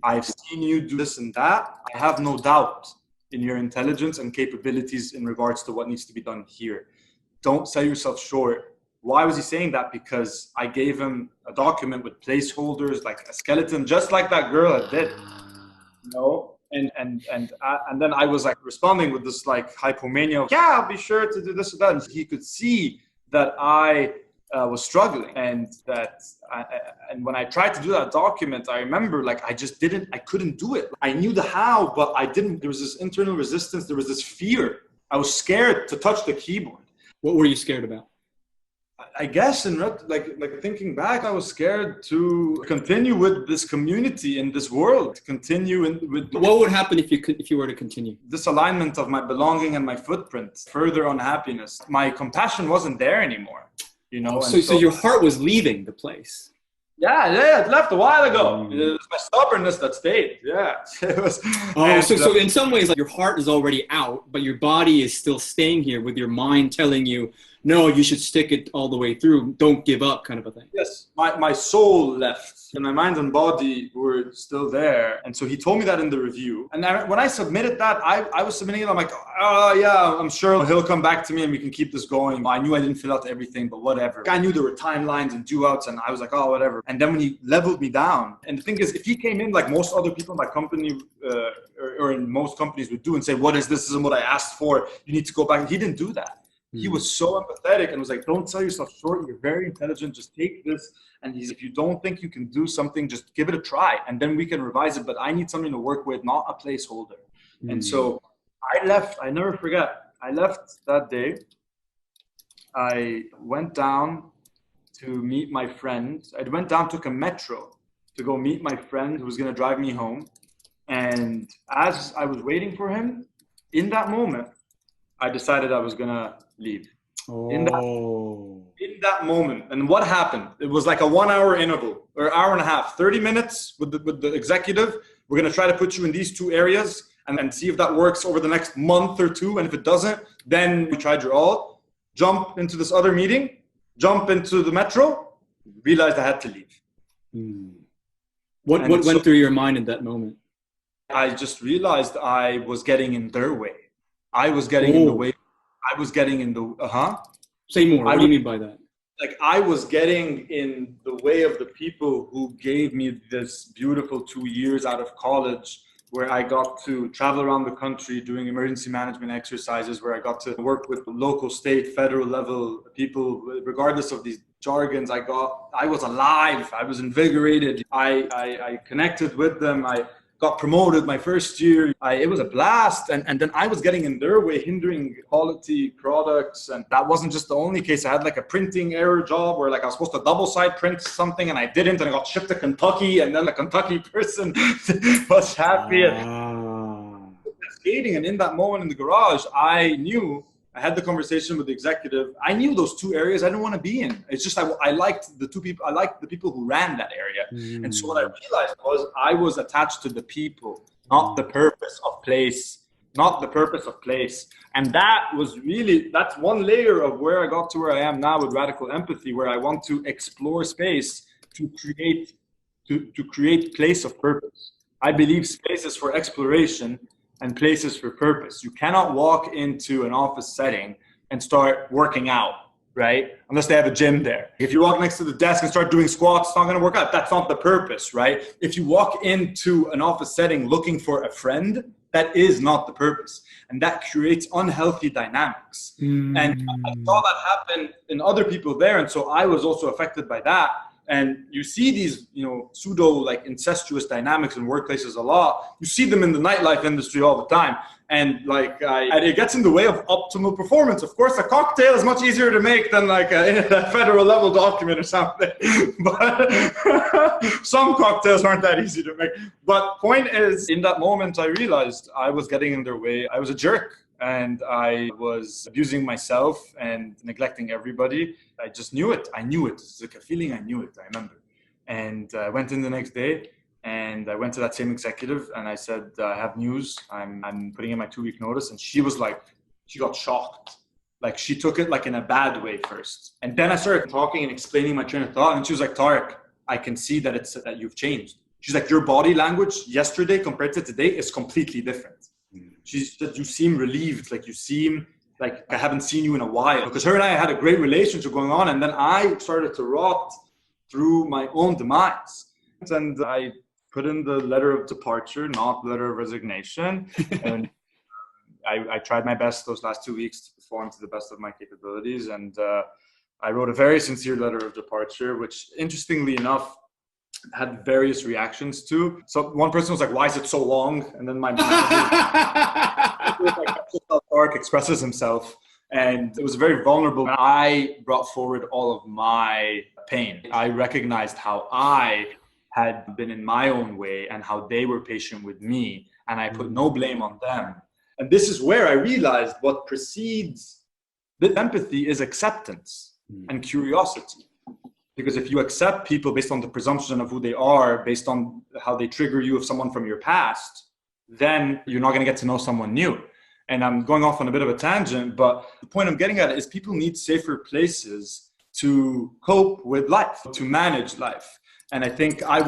I've seen you do this and that. I have no doubt in your intelligence and capabilities in regards to what needs to be done here. Don't sell yourself short. Why was he saying that? Because I gave him a document with placeholders, like a skeleton, just like that girl had did. And then I was like responding with this like hypomania of, yeah, I'll be sure to do this or that. And he could see that I was struggling, and when I tried to do that document, I remember like I couldn't do it. I knew the how, but I didn't. There was this internal resistance. There was this fear. I was scared to touch the keyboard. What were you scared about? I guess like thinking back, I was scared to continue with this community in this world. To continue with. What would happen if you were to continue? Disalignment of my belonging and my footprint, further unhappiness. My compassion wasn't there anymore. So your heart was leaving the place. Yeah, it left a while ago. It was my stubbornness that stayed. Yeah, it was. So in some ways, like your heart is already out, but your body is still staying here with your mind telling you, no, you should stick it all the way through. Don't give up, kind of a thing. Yes, my soul left, and my mind and body were still there. And so he told me that in the review. And when I submitted that, I was submitting it. I'm like, oh yeah, I'm sure he'll come back to me and we can keep this going. I knew I didn't fill out everything, but whatever. I knew there were timelines and due outs, and I was like, oh, whatever. And then when he leveled me down, and the thing is, if he came in like most other people in my company or in most companies would do and say, what is this? This isn't what I asked for. You need to go back. He didn't do that. He was so empathetic and was like, don't sell yourself short. You're very intelligent. Just take this. And if you don't think you can do something, just give it a try. And then we can revise it. But I need something to work with, not a placeholder. And so I left. I never forget. I left that day. I went down to meet my friend. I went down, took a metro to go meet my friend who was going to drive me home. And as I was waiting for him, in that moment, I decided I was going to leave. In that moment. And what happened? It was like a 1 hour interval or hour and a half, 30 minutes with the executive. We're going to try to put you in these 2 areas and see if that works over the next month or 2. And if it doesn't, then we tried your all. Jump into this other meeting, jump into the metro, realized I had to leave. What went through your mind in that moment? I just realized I was getting in their way. I was getting in the way. I was getting in the, Say more. What do you mean by that? Like I was getting in the way of the people who gave me this beautiful 2 years out of college, where I got to travel around the country doing emergency management exercises, where I got to work with local, state, federal level people, regardless of these jargons. I was alive. I was invigorated. I connected with them. got promoted my first year. It was a blast. And then I was getting in their way, hindering quality products. And that wasn't just the only case. I had like a printing error job where like I was supposed to double side print something and I didn't, and I got shipped to Kentucky, and then the Kentucky person was happy. Skating, and in that moment in the garage, I had the conversation with the executive. I knew those two areas I didn't want to be in. It's just I liked the two people. I liked the people who ran that area. And so what I realized was I was attached to the people, not the purpose of place, not the purpose of place. And that's one layer of where I got to where I am now with radical empathy, where I want to explore space to create place of purpose. I believe space is for exploration and places for purpose. You cannot walk into an office setting and start working out, right? Unless they have a gym there. If you walk next to the desk and start doing squats, it's not gonna work out. That's not the purpose, right? If you walk into an office setting looking for a friend, that is not the purpose. And that creates unhealthy dynamics. And I saw that happen in other people there. And so I was also affected by that. And you see these, pseudo like incestuous dynamics in workplaces a lot. You see them in the nightlife industry all the time. And and it gets in the way of optimal performance. Of course, a cocktail is much easier to make than like a federal level document or something. But some cocktails aren't that easy to make. But point is, in that moment, I realized I was getting in their way. I was a jerk. And I was abusing myself and neglecting everybody. I just knew it. I knew it. It's like a feeling. I knew it. I remember. And I went in the next day and I went to that same executive and I said, I have news. I'm putting in my 2-week notice. And she was like, she got shocked. Like she took it like in a bad way first. And then I started talking and explaining my train of thought. And she was like, Tarek, I can see that you've changed. She's like, your body language yesterday compared to today is completely different. She said, you seem relieved, like you seem like I haven't seen you in a while. Because her and I had a great relationship going on. And then I started to rot through my own demise. And I put in the letter of departure, not the letter of resignation. And I tried my best those last 2 weeks to perform to the best of my capabilities. And I wrote a very sincere letter of departure, which interestingly enough, had various reactions to. So one person was like, why is it so long? And then my manager was like, that's just how Tarek expresses himself. And it was very vulnerable. I brought forward all of my pain. I recognized how I had been in my own way and how they were patient with me. And I put no blame on them. And this is where I realized what precedes the empathy is acceptance and curiosity. Because if you accept people based on the presumption of who they are, based on how they trigger you of someone from your past, then you're not going to get to know someone new. And I'm going off on a bit of a tangent, but the point I'm getting at is people need safer places to cope with life, to manage life. And I think I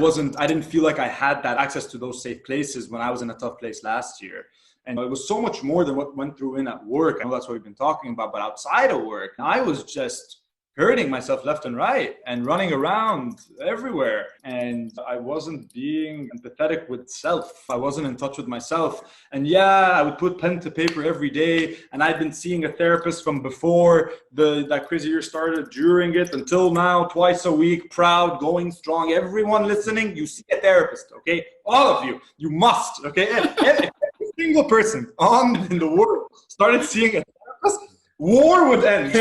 didn't feel like I had that access to those safe places when I was in a tough place last year. And it was so much more than what went through in at work. I know that's what we've been talking about, but outside of work, I was just hurting myself left and right and running around everywhere. And I wasn't being empathetic with self. I wasn't in touch with myself. And yeah, I would put pen to paper every day. And I'd been seeing a therapist from before that crazy year started, during it, until now, twice a week, proud, going strong. Everyone listening, you see a therapist, okay? All of you, you must, okay? Every single person in the world started seeing a therapist, war would end.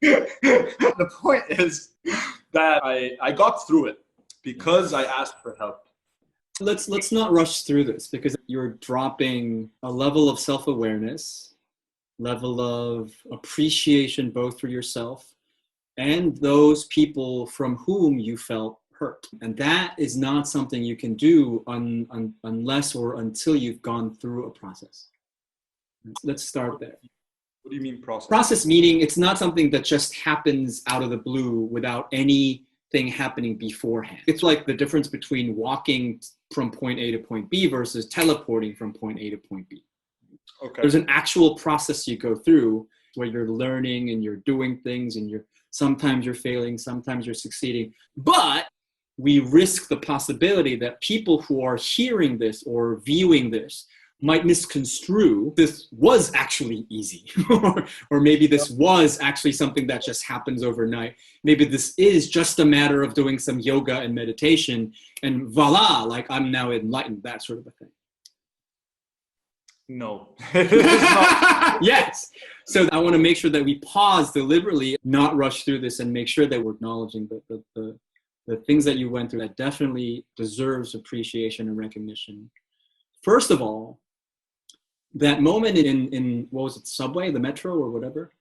The point is that I got through it because I asked for help. Let's not rush through this, because you're dropping a level of self-awareness, level of appreciation both for yourself and those people from whom you felt hurt. And that is not something you can do unless or until you've gone through a process. Let's start there. What do you mean process? Process meaning it's not something that just happens out of the blue without anything happening beforehand. It's like the difference between walking from point A to point B versus teleporting from point A to point B. Okay. There's an actual process you go through where you're learning and you're doing things and sometimes you're failing, sometimes you're succeeding. But we risk the possibility that people who are hearing this or viewing this might misconstrue this was actually easy, or maybe this was actually something that just happens overnight. Maybe this is just a matter of doing some yoga and meditation, and voila, like I'm now enlightened, that sort of a thing. No, it is not. Yes. So I want to make sure that we pause deliberately, not rush through this, and make sure that we're acknowledging the things that you went through that definitely deserves appreciation and recognition. First of all, that moment in what was it, subway, the metro or whatever?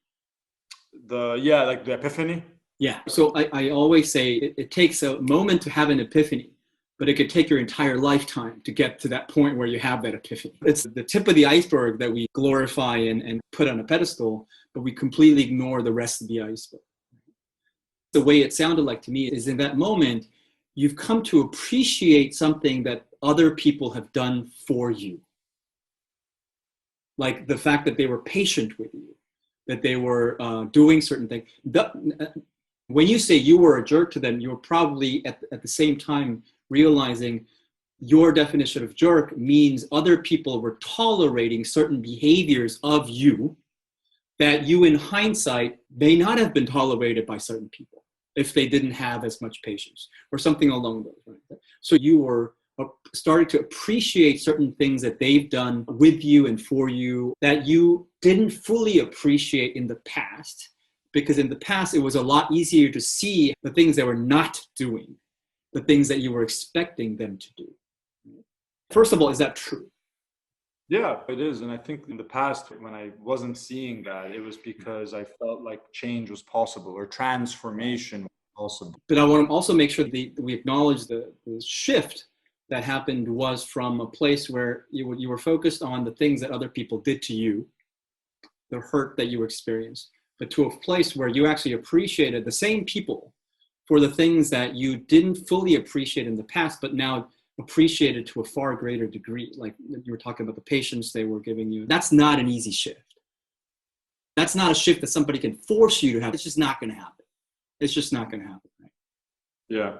Like the epiphany. Yeah. So I always say it takes a moment to have an epiphany, but it could take your entire lifetime to get to that point where you have that epiphany. It's the tip of the iceberg that we glorify and put on a pedestal, but we completely ignore the rest of the iceberg. The way it sounded like to me is in that moment, you've come to appreciate something that other people have done for you. Like the fact that they were patient with you, that they were doing certain things. When you say you were a jerk to them, you were probably at the same time realizing your definition of jerk means other people were tolerating certain behaviors of you that you in hindsight may not have been tolerated by certain people if they didn't have as much patience or something along those lines. So you were starting to appreciate certain things that they've done with you and for you that you didn't fully appreciate in the past, because in the past it was a lot easier to see the things they were not doing, the things that you were expecting them to do. First of all, is that true? Yeah, it is. And I think in the past, when I wasn't seeing that, it was because I felt like change was possible or transformation was possible. But I want to also make sure that we acknowledge the shift that happened was from a place where you were focused on the things that other people did to you, the hurt that you experienced, but to a place where you actually appreciated the same people for the things that you didn't fully appreciate in the past, but now appreciated to a far greater degree. Like you were talking about the patience they were giving you. That's not an easy shift. That's not a shift that somebody can force you to have. It's just not going to happen. It's just not going to happen. Right? Yeah.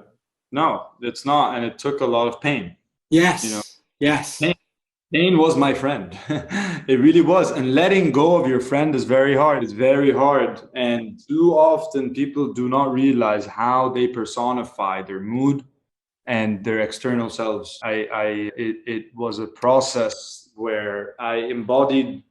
No, it's not. And it took a lot of pain. Yes. Yes. Pain was my friend. It really was. And letting go of your friend is very hard. It's very hard. And too often people do not realize how they personify their mood and their external selves. It was a process where I embodied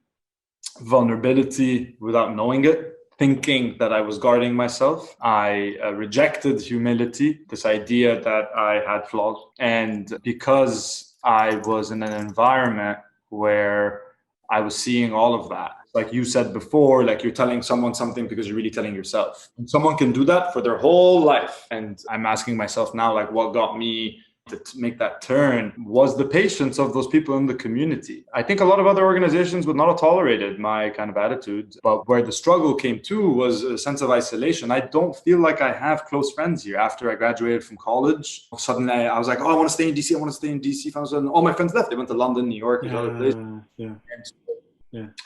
vulnerability without knowing it, thinking that I was guarding myself. I rejected humility, this idea that I had flaws. And because I was in an environment where I was seeing all of that, like you said before, like you're telling someone something because you're really telling yourself. And someone can do that for their whole life. And I'm asking myself now, like, what got me to make that turn was the patience of those people in the community. I think a lot of other organizations would not have tolerated my kind of attitude, but where the struggle came to was a sense of isolation. I don't feel like I have close friends here. After I graduated from college, suddenly I was like, oh, I want to stay in DC. I want to stay in DC. All my friends left. They went to London, New York, and other places.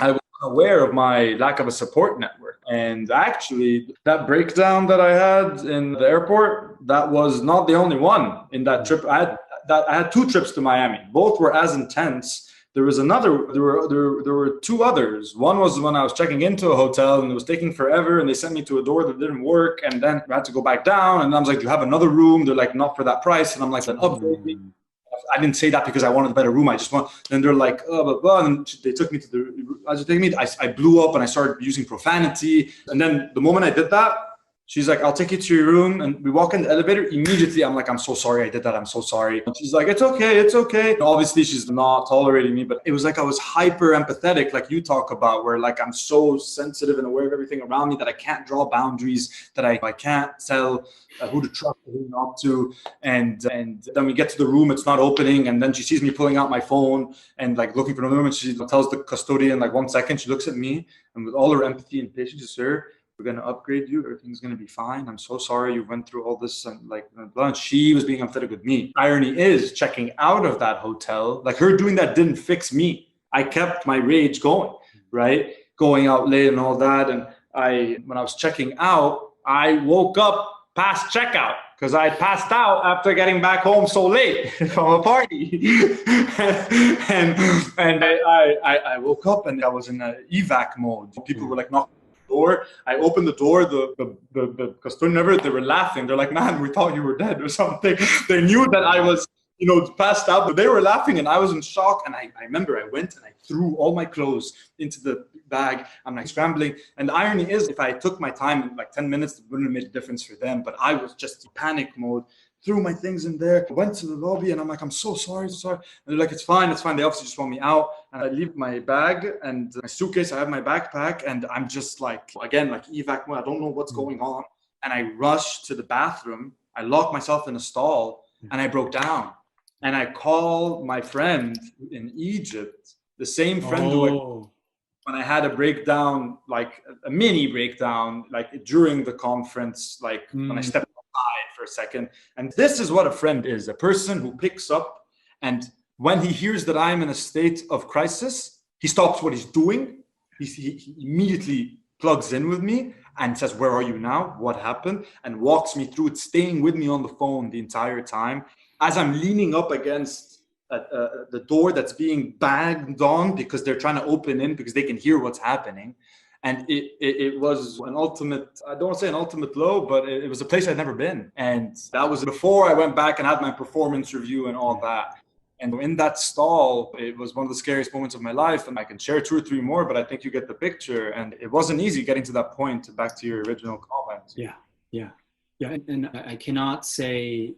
I was aware of my lack of a support network. And actually, that breakdown that I had in the airport, that was not the only one in that trip. I had 2 trips to Miami. Both were as intense. There were 2 others. One was when I was checking into a hotel and it was taking forever and they sent me to a door that didn't work, and then I had to go back down, and I was like, do you have another room? They're like, not for that price. And I'm like, then upgrade me. I didn't say that because I wanted a better room. I just want. Then they're like, oh, blah, blah. And they took me to the. I blew up and I started using profanity. And then the moment I did that, she's like, I'll take you to your room. And we walk in the elevator. Immediately, I'm like, I'm so sorry I did that. I'm so sorry. And she's like, it's okay. It's okay. And obviously, she's not tolerating me. But it was like I was hyper empathetic, like you talk about, where like I'm so sensitive and aware of everything around me that I can't draw boundaries, that I can't tell who to trust, who not to. And then we get to the room, it's not opening. And then she sees me pulling out my phone and like looking for another room. And she tells the custodian, like 1 second, she looks at me and with all her empathy and patience, she says, sir, we're going to upgrade you. Everything's going to be fine. I'm so sorry you went through all this. And like, and she was being empathetic with me. Irony is, checking out of that hotel, like her doing that didn't fix me. I kept my rage going, right? Going out late and all that. And when I was checking out, I woke up past checkout. because I passed out after getting back home so late from a party. and I woke up and I was in an evac mode. People were like knocking on the door. I opened the door, the custodian, they were laughing. They're like, man, we thought you were dead or something. They knew that I was, passed out, but they were laughing and I was in shock. And I remember I went and I threw all my clothes into the bag. I'm like scrambling. And the irony is, if I took my time in like 10 minutes, it wouldn't have made a difference for them. But I was just in panic mode, threw my things in there, went to the lobby and I'm like, I'm so sorry. And they're like, it's fine. They obviously just want me out. And I leave my bag and my suitcase, I have my backpack and I'm just like, again, like evac mode. I don't know what's going on. And I rush to the bathroom. I lock myself in a stall and I broke down. And I call my friend in Egypt, the same friend who when I had a breakdown, like a mini breakdown, like during the conference, like when I stepped aside for a second. And this is what a friend is, a person who picks up and when he hears that I'm in a state of crisis, he stops what he's doing. He immediately plugs in with me and says, where are you now? What happened? And walks me through it, staying with me on the phone the entire time. As I'm leaning up against the door that's being banged on because they're trying to open in because they can hear what's happening. And it was an ultimate, I don't want to say an ultimate low, but it was a place I'd never been. And that was before I went back and had my performance review and all that. And in that stall, it was one of the scariest moments of my life. And I can share 2 or 3 more, but I think you get the picture. And it wasn't easy getting to that point, back to your original comment. Yeah. And I cannot say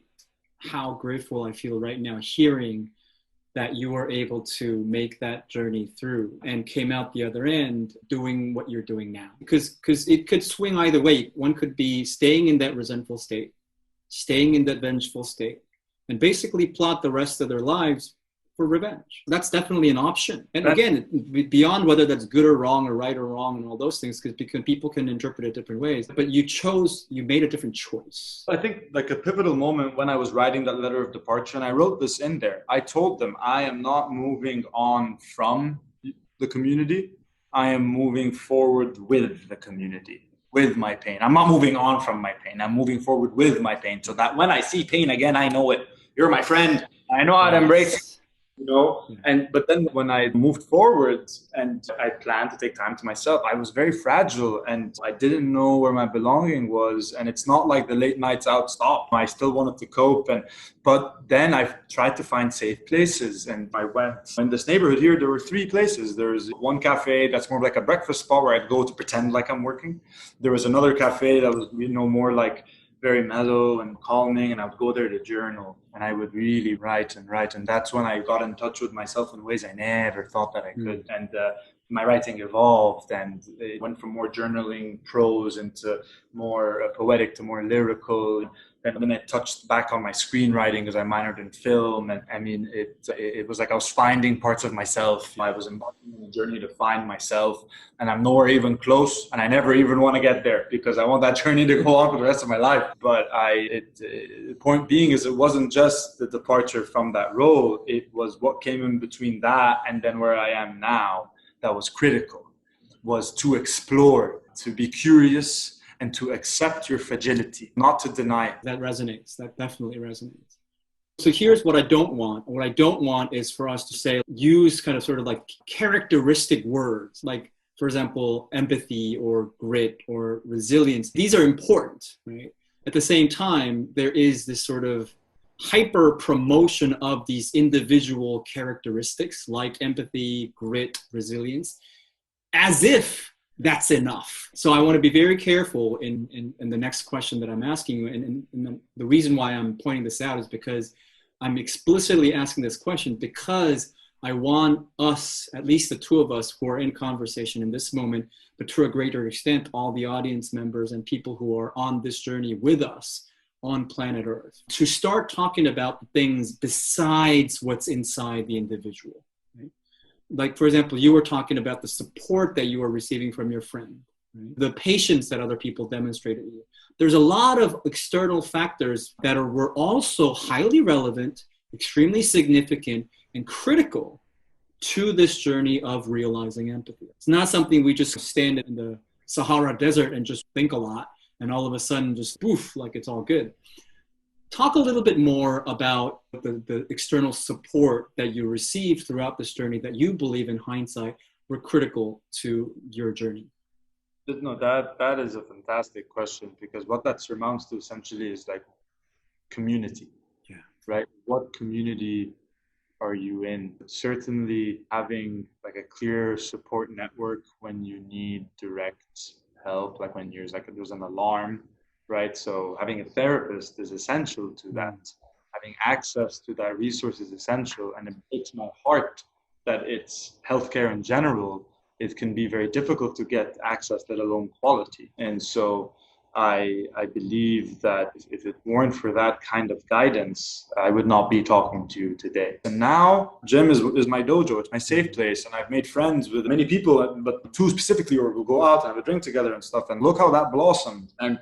how grateful I feel right now hearing that you were able to make that journey through and came out the other end doing what you're doing now. Because it could swing either way. One could be staying in that resentful state, staying in that vengeful state, and basically plot the rest of their lives for revenge. That's definitely an option. And again, beyond whether that's good or wrong or right or wrong and all those things, because people can interpret it different ways, but you made a different choice. I think like a pivotal moment when I was writing that letter of departure, and I wrote this in there, I told them, I am not moving on from the community. I am moving forward with the community, with my pain. I'm not moving on from my pain. I'm moving forward with my pain so that when I see pain again, I know it. You're my friend. I know how to embrace it. But then when I moved forward and I planned to take time to myself, I was very fragile and I didn't know where my belonging was. And it's not like the late nights out stopped. I still wanted to cope. But then I tried to find safe places and I went in this neighborhood here. There were 3 places. There was one cafe that's more like a breakfast spot where I'd go to pretend like I'm working. There was another cafe that was, more like very mellow and calming, and I would go there to journal and I would really write. And that's when I got in touch with myself in ways I never thought that I could. And my writing evolved and it went from more journaling prose into more poetic to more lyrical. And then I touched back on my screenwriting because I minored in film. And I mean, it was like I was finding parts of myself. I was embarking on a journey to find myself, and I'm nowhere even close. And I never even want to get there because I want that journey to go on for the rest of my life. But the point being is it wasn't just the departure from that role. It was what came in between that and then where I am now that was critical, was to explore, to be curious, and to accept your fragility, not to deny it. That resonates. That definitely resonates. So here's what I don't want. What I don't want is for us to say, use kind of sort of like characteristic words, like, for example, empathy or grit or resilience. These are important, right? At the same time, there is this sort of hyper promotion of these individual characteristics like empathy, grit, resilience, as if that's enough. So I want to be very careful in the next question that I'm asking you. And the reason why I'm pointing this out is because I'm explicitly asking this question because I want us, at least the 2 of us who are in conversation in this moment, but to a greater extent, all the audience members and people who are on this journey with us on planet Earth, to start talking about things besides what's inside the individual. Like, for example, you were talking about the support that you were receiving from your friend, right? The patience that other people demonstrated to you. There's a lot of external factors that were also highly relevant, extremely significant, and critical to this journey of realizing empathy. It's not something we just stand in the Sahara Desert and just think a lot, and all of a sudden just poof, like it's all good. Talk a little bit more about the external support that you received throughout this journey that you believe in hindsight were critical to your journey. No, that is a fantastic question, because what that surmounts to essentially is like community. Yeah. Right? What community are you in? Certainly having like a clear support network when you need direct help, like when there's an alarm, right? So having a therapist is essential to that. Having access to that resource is essential, and it breaks my heart that it's healthcare in general. It can be very difficult to get access, let alone quality. And so I believe that if it weren't for that kind of guidance, I would not be talking to you today. And now, gym is my dojo. It's my safe place. And I've made friends with many people, but two specifically, or we'll go out and have a drink together and stuff. And look how that blossomed. And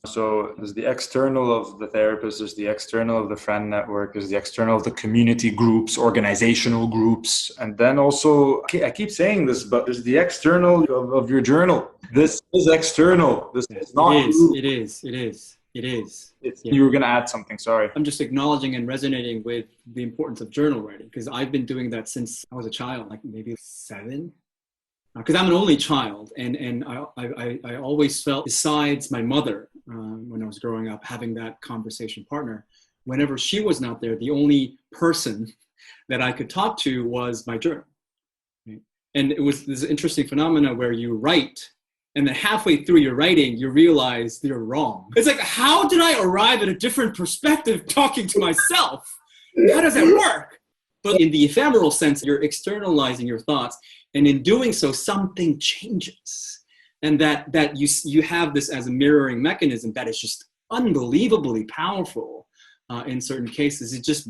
so there's the external of the therapist, there's the external of the friend network, there's the external of the community groups, organizational groups. And then also, I keep saying this, but there's the external of your journal. This is external. This is not you. It is. You were going to add something, sorry. I'm just acknowledging and resonating with the importance of journal writing, because I've been doing that since I was a child, like maybe 7. Because I'm an only child, and I always felt, besides my mother, when I was growing up, having that conversation partner, whenever she was not there, the only person that I could talk to was my journal. Right? And it was this interesting phenomena where you write, and then halfway through your writing, you realize you're wrong. It's like, how did I arrive at a different perspective talking to myself? How does that work? But in the ephemeral sense, you're externalizing your thoughts. And in doing so, something changes. And that you have this as a mirroring mechanism that is just unbelievably powerful in certain cases. It's just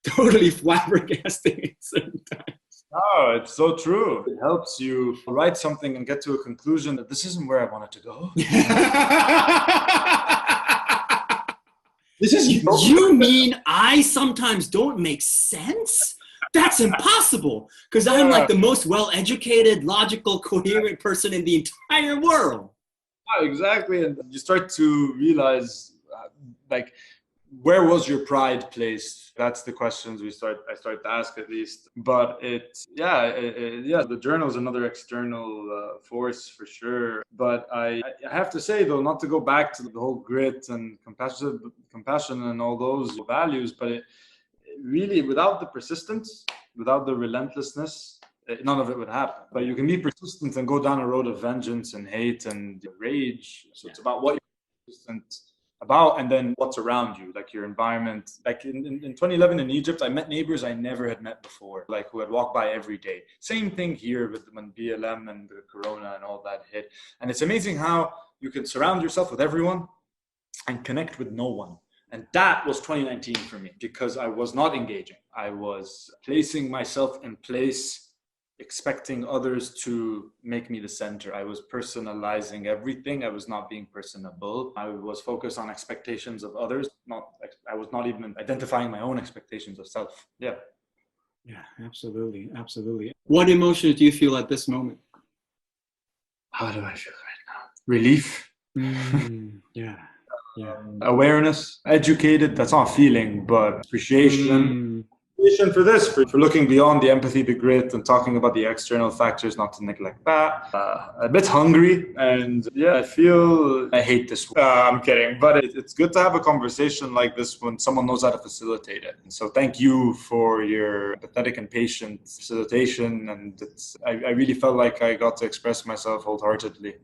totally flabbergasting at certain times. Oh, it's so true. It helps you write something and get to a conclusion that this isn't where I wanted to go. You mean I sometimes don't make sense? That's impossible, because I'm like the most well-educated, logical, coherent person in the entire world. Oh, exactly. And you start to realize, where was your pride placed? That's the questions I start to ask, at least. But the journal is another external force for sure. But I have to say, though, not to go back to the whole grit and compassion and all those values, but it really, without the persistence, without the relentlessness, none of it would happen. But you can be persistent and go down a road of vengeance and hate and rage. So it's about what you're persistent about, and then what's around you, like your environment. Like in 2011 in Egypt, I met neighbors I never had met before, like who had walked by every day. Same thing here with when BLM and the corona and all that hit. And it's amazing how you can surround yourself with everyone and connect with no one. And that was 2019 for me, because I was not engaging. I was placing myself in place, expecting others to make me the center. I was personalizing everything. I was not being personable. I was focused on expectations of others. I was not even identifying my own expectations of self. Yeah. Yeah, absolutely. Absolutely. What emotions do you feel at this moment? How do I feel right now? Relief. Yeah. Awareness, educated, that's not feeling, but appreciation. Appreciation for this, for looking beyond the empathy, the grit, and talking about the external factors, not to neglect that. A bit hungry, and I hate this. I'm kidding, but it's good to have a conversation like this when someone knows how to facilitate it. And so thank you for your empathetic and patient facilitation, and I really felt like I got to express myself wholeheartedly.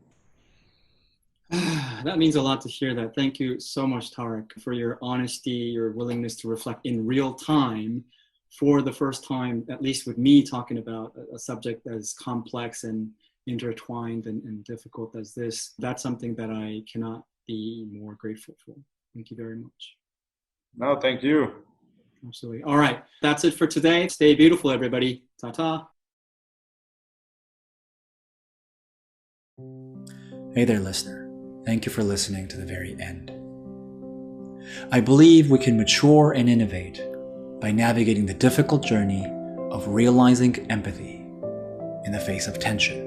That means a lot to hear that. Thank you so much, Tarek, for your honesty, your willingness to reflect in real time for the first time, at least with me talking about a subject as complex and intertwined and difficult as this. That's something that I cannot be more grateful for. Thank you very much. No, thank you. Absolutely. All right. That's it for today. Stay beautiful, everybody. Ta-ta. Hey there, listener. Thank you for listening to the very end. I believe we can mature and innovate by navigating the difficult journey of realizing empathy in the face of tension.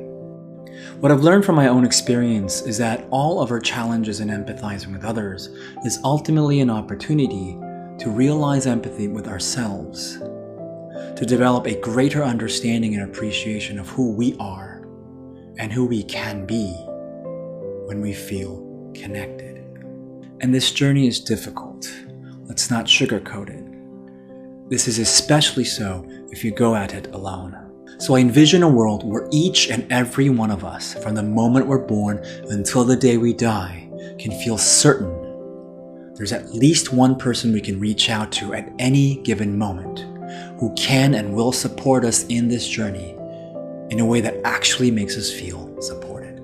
What I've learned from my own experience is that all of our challenges in empathizing with others is ultimately an opportunity to realize empathy with ourselves, to develop a greater understanding and appreciation of who we are and who we can be when we feel connected. And this journey is difficult. Let's not sugarcoat it. This is especially so if you go at it alone. So I envision a world where each and every one of us, from the moment we're born until the day we die, can feel certain there's at least one person we can reach out to at any given moment who can and will support us in this journey in a way that actually makes us feel supported.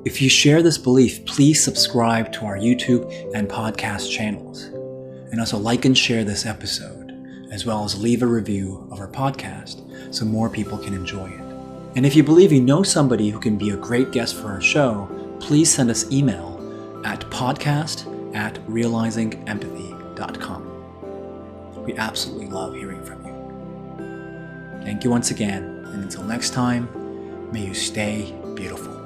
If you share this belief, please subscribe to our YouTube and podcast channels, and also like and share this episode, as well as leave a review of our podcast so more people can enjoy it. And if you believe you know somebody who can be a great guest for our show, please send us email at podcast@realizingempathy.com. We absolutely love hearing from you. Thank you once again, and until next time, may you stay beautiful.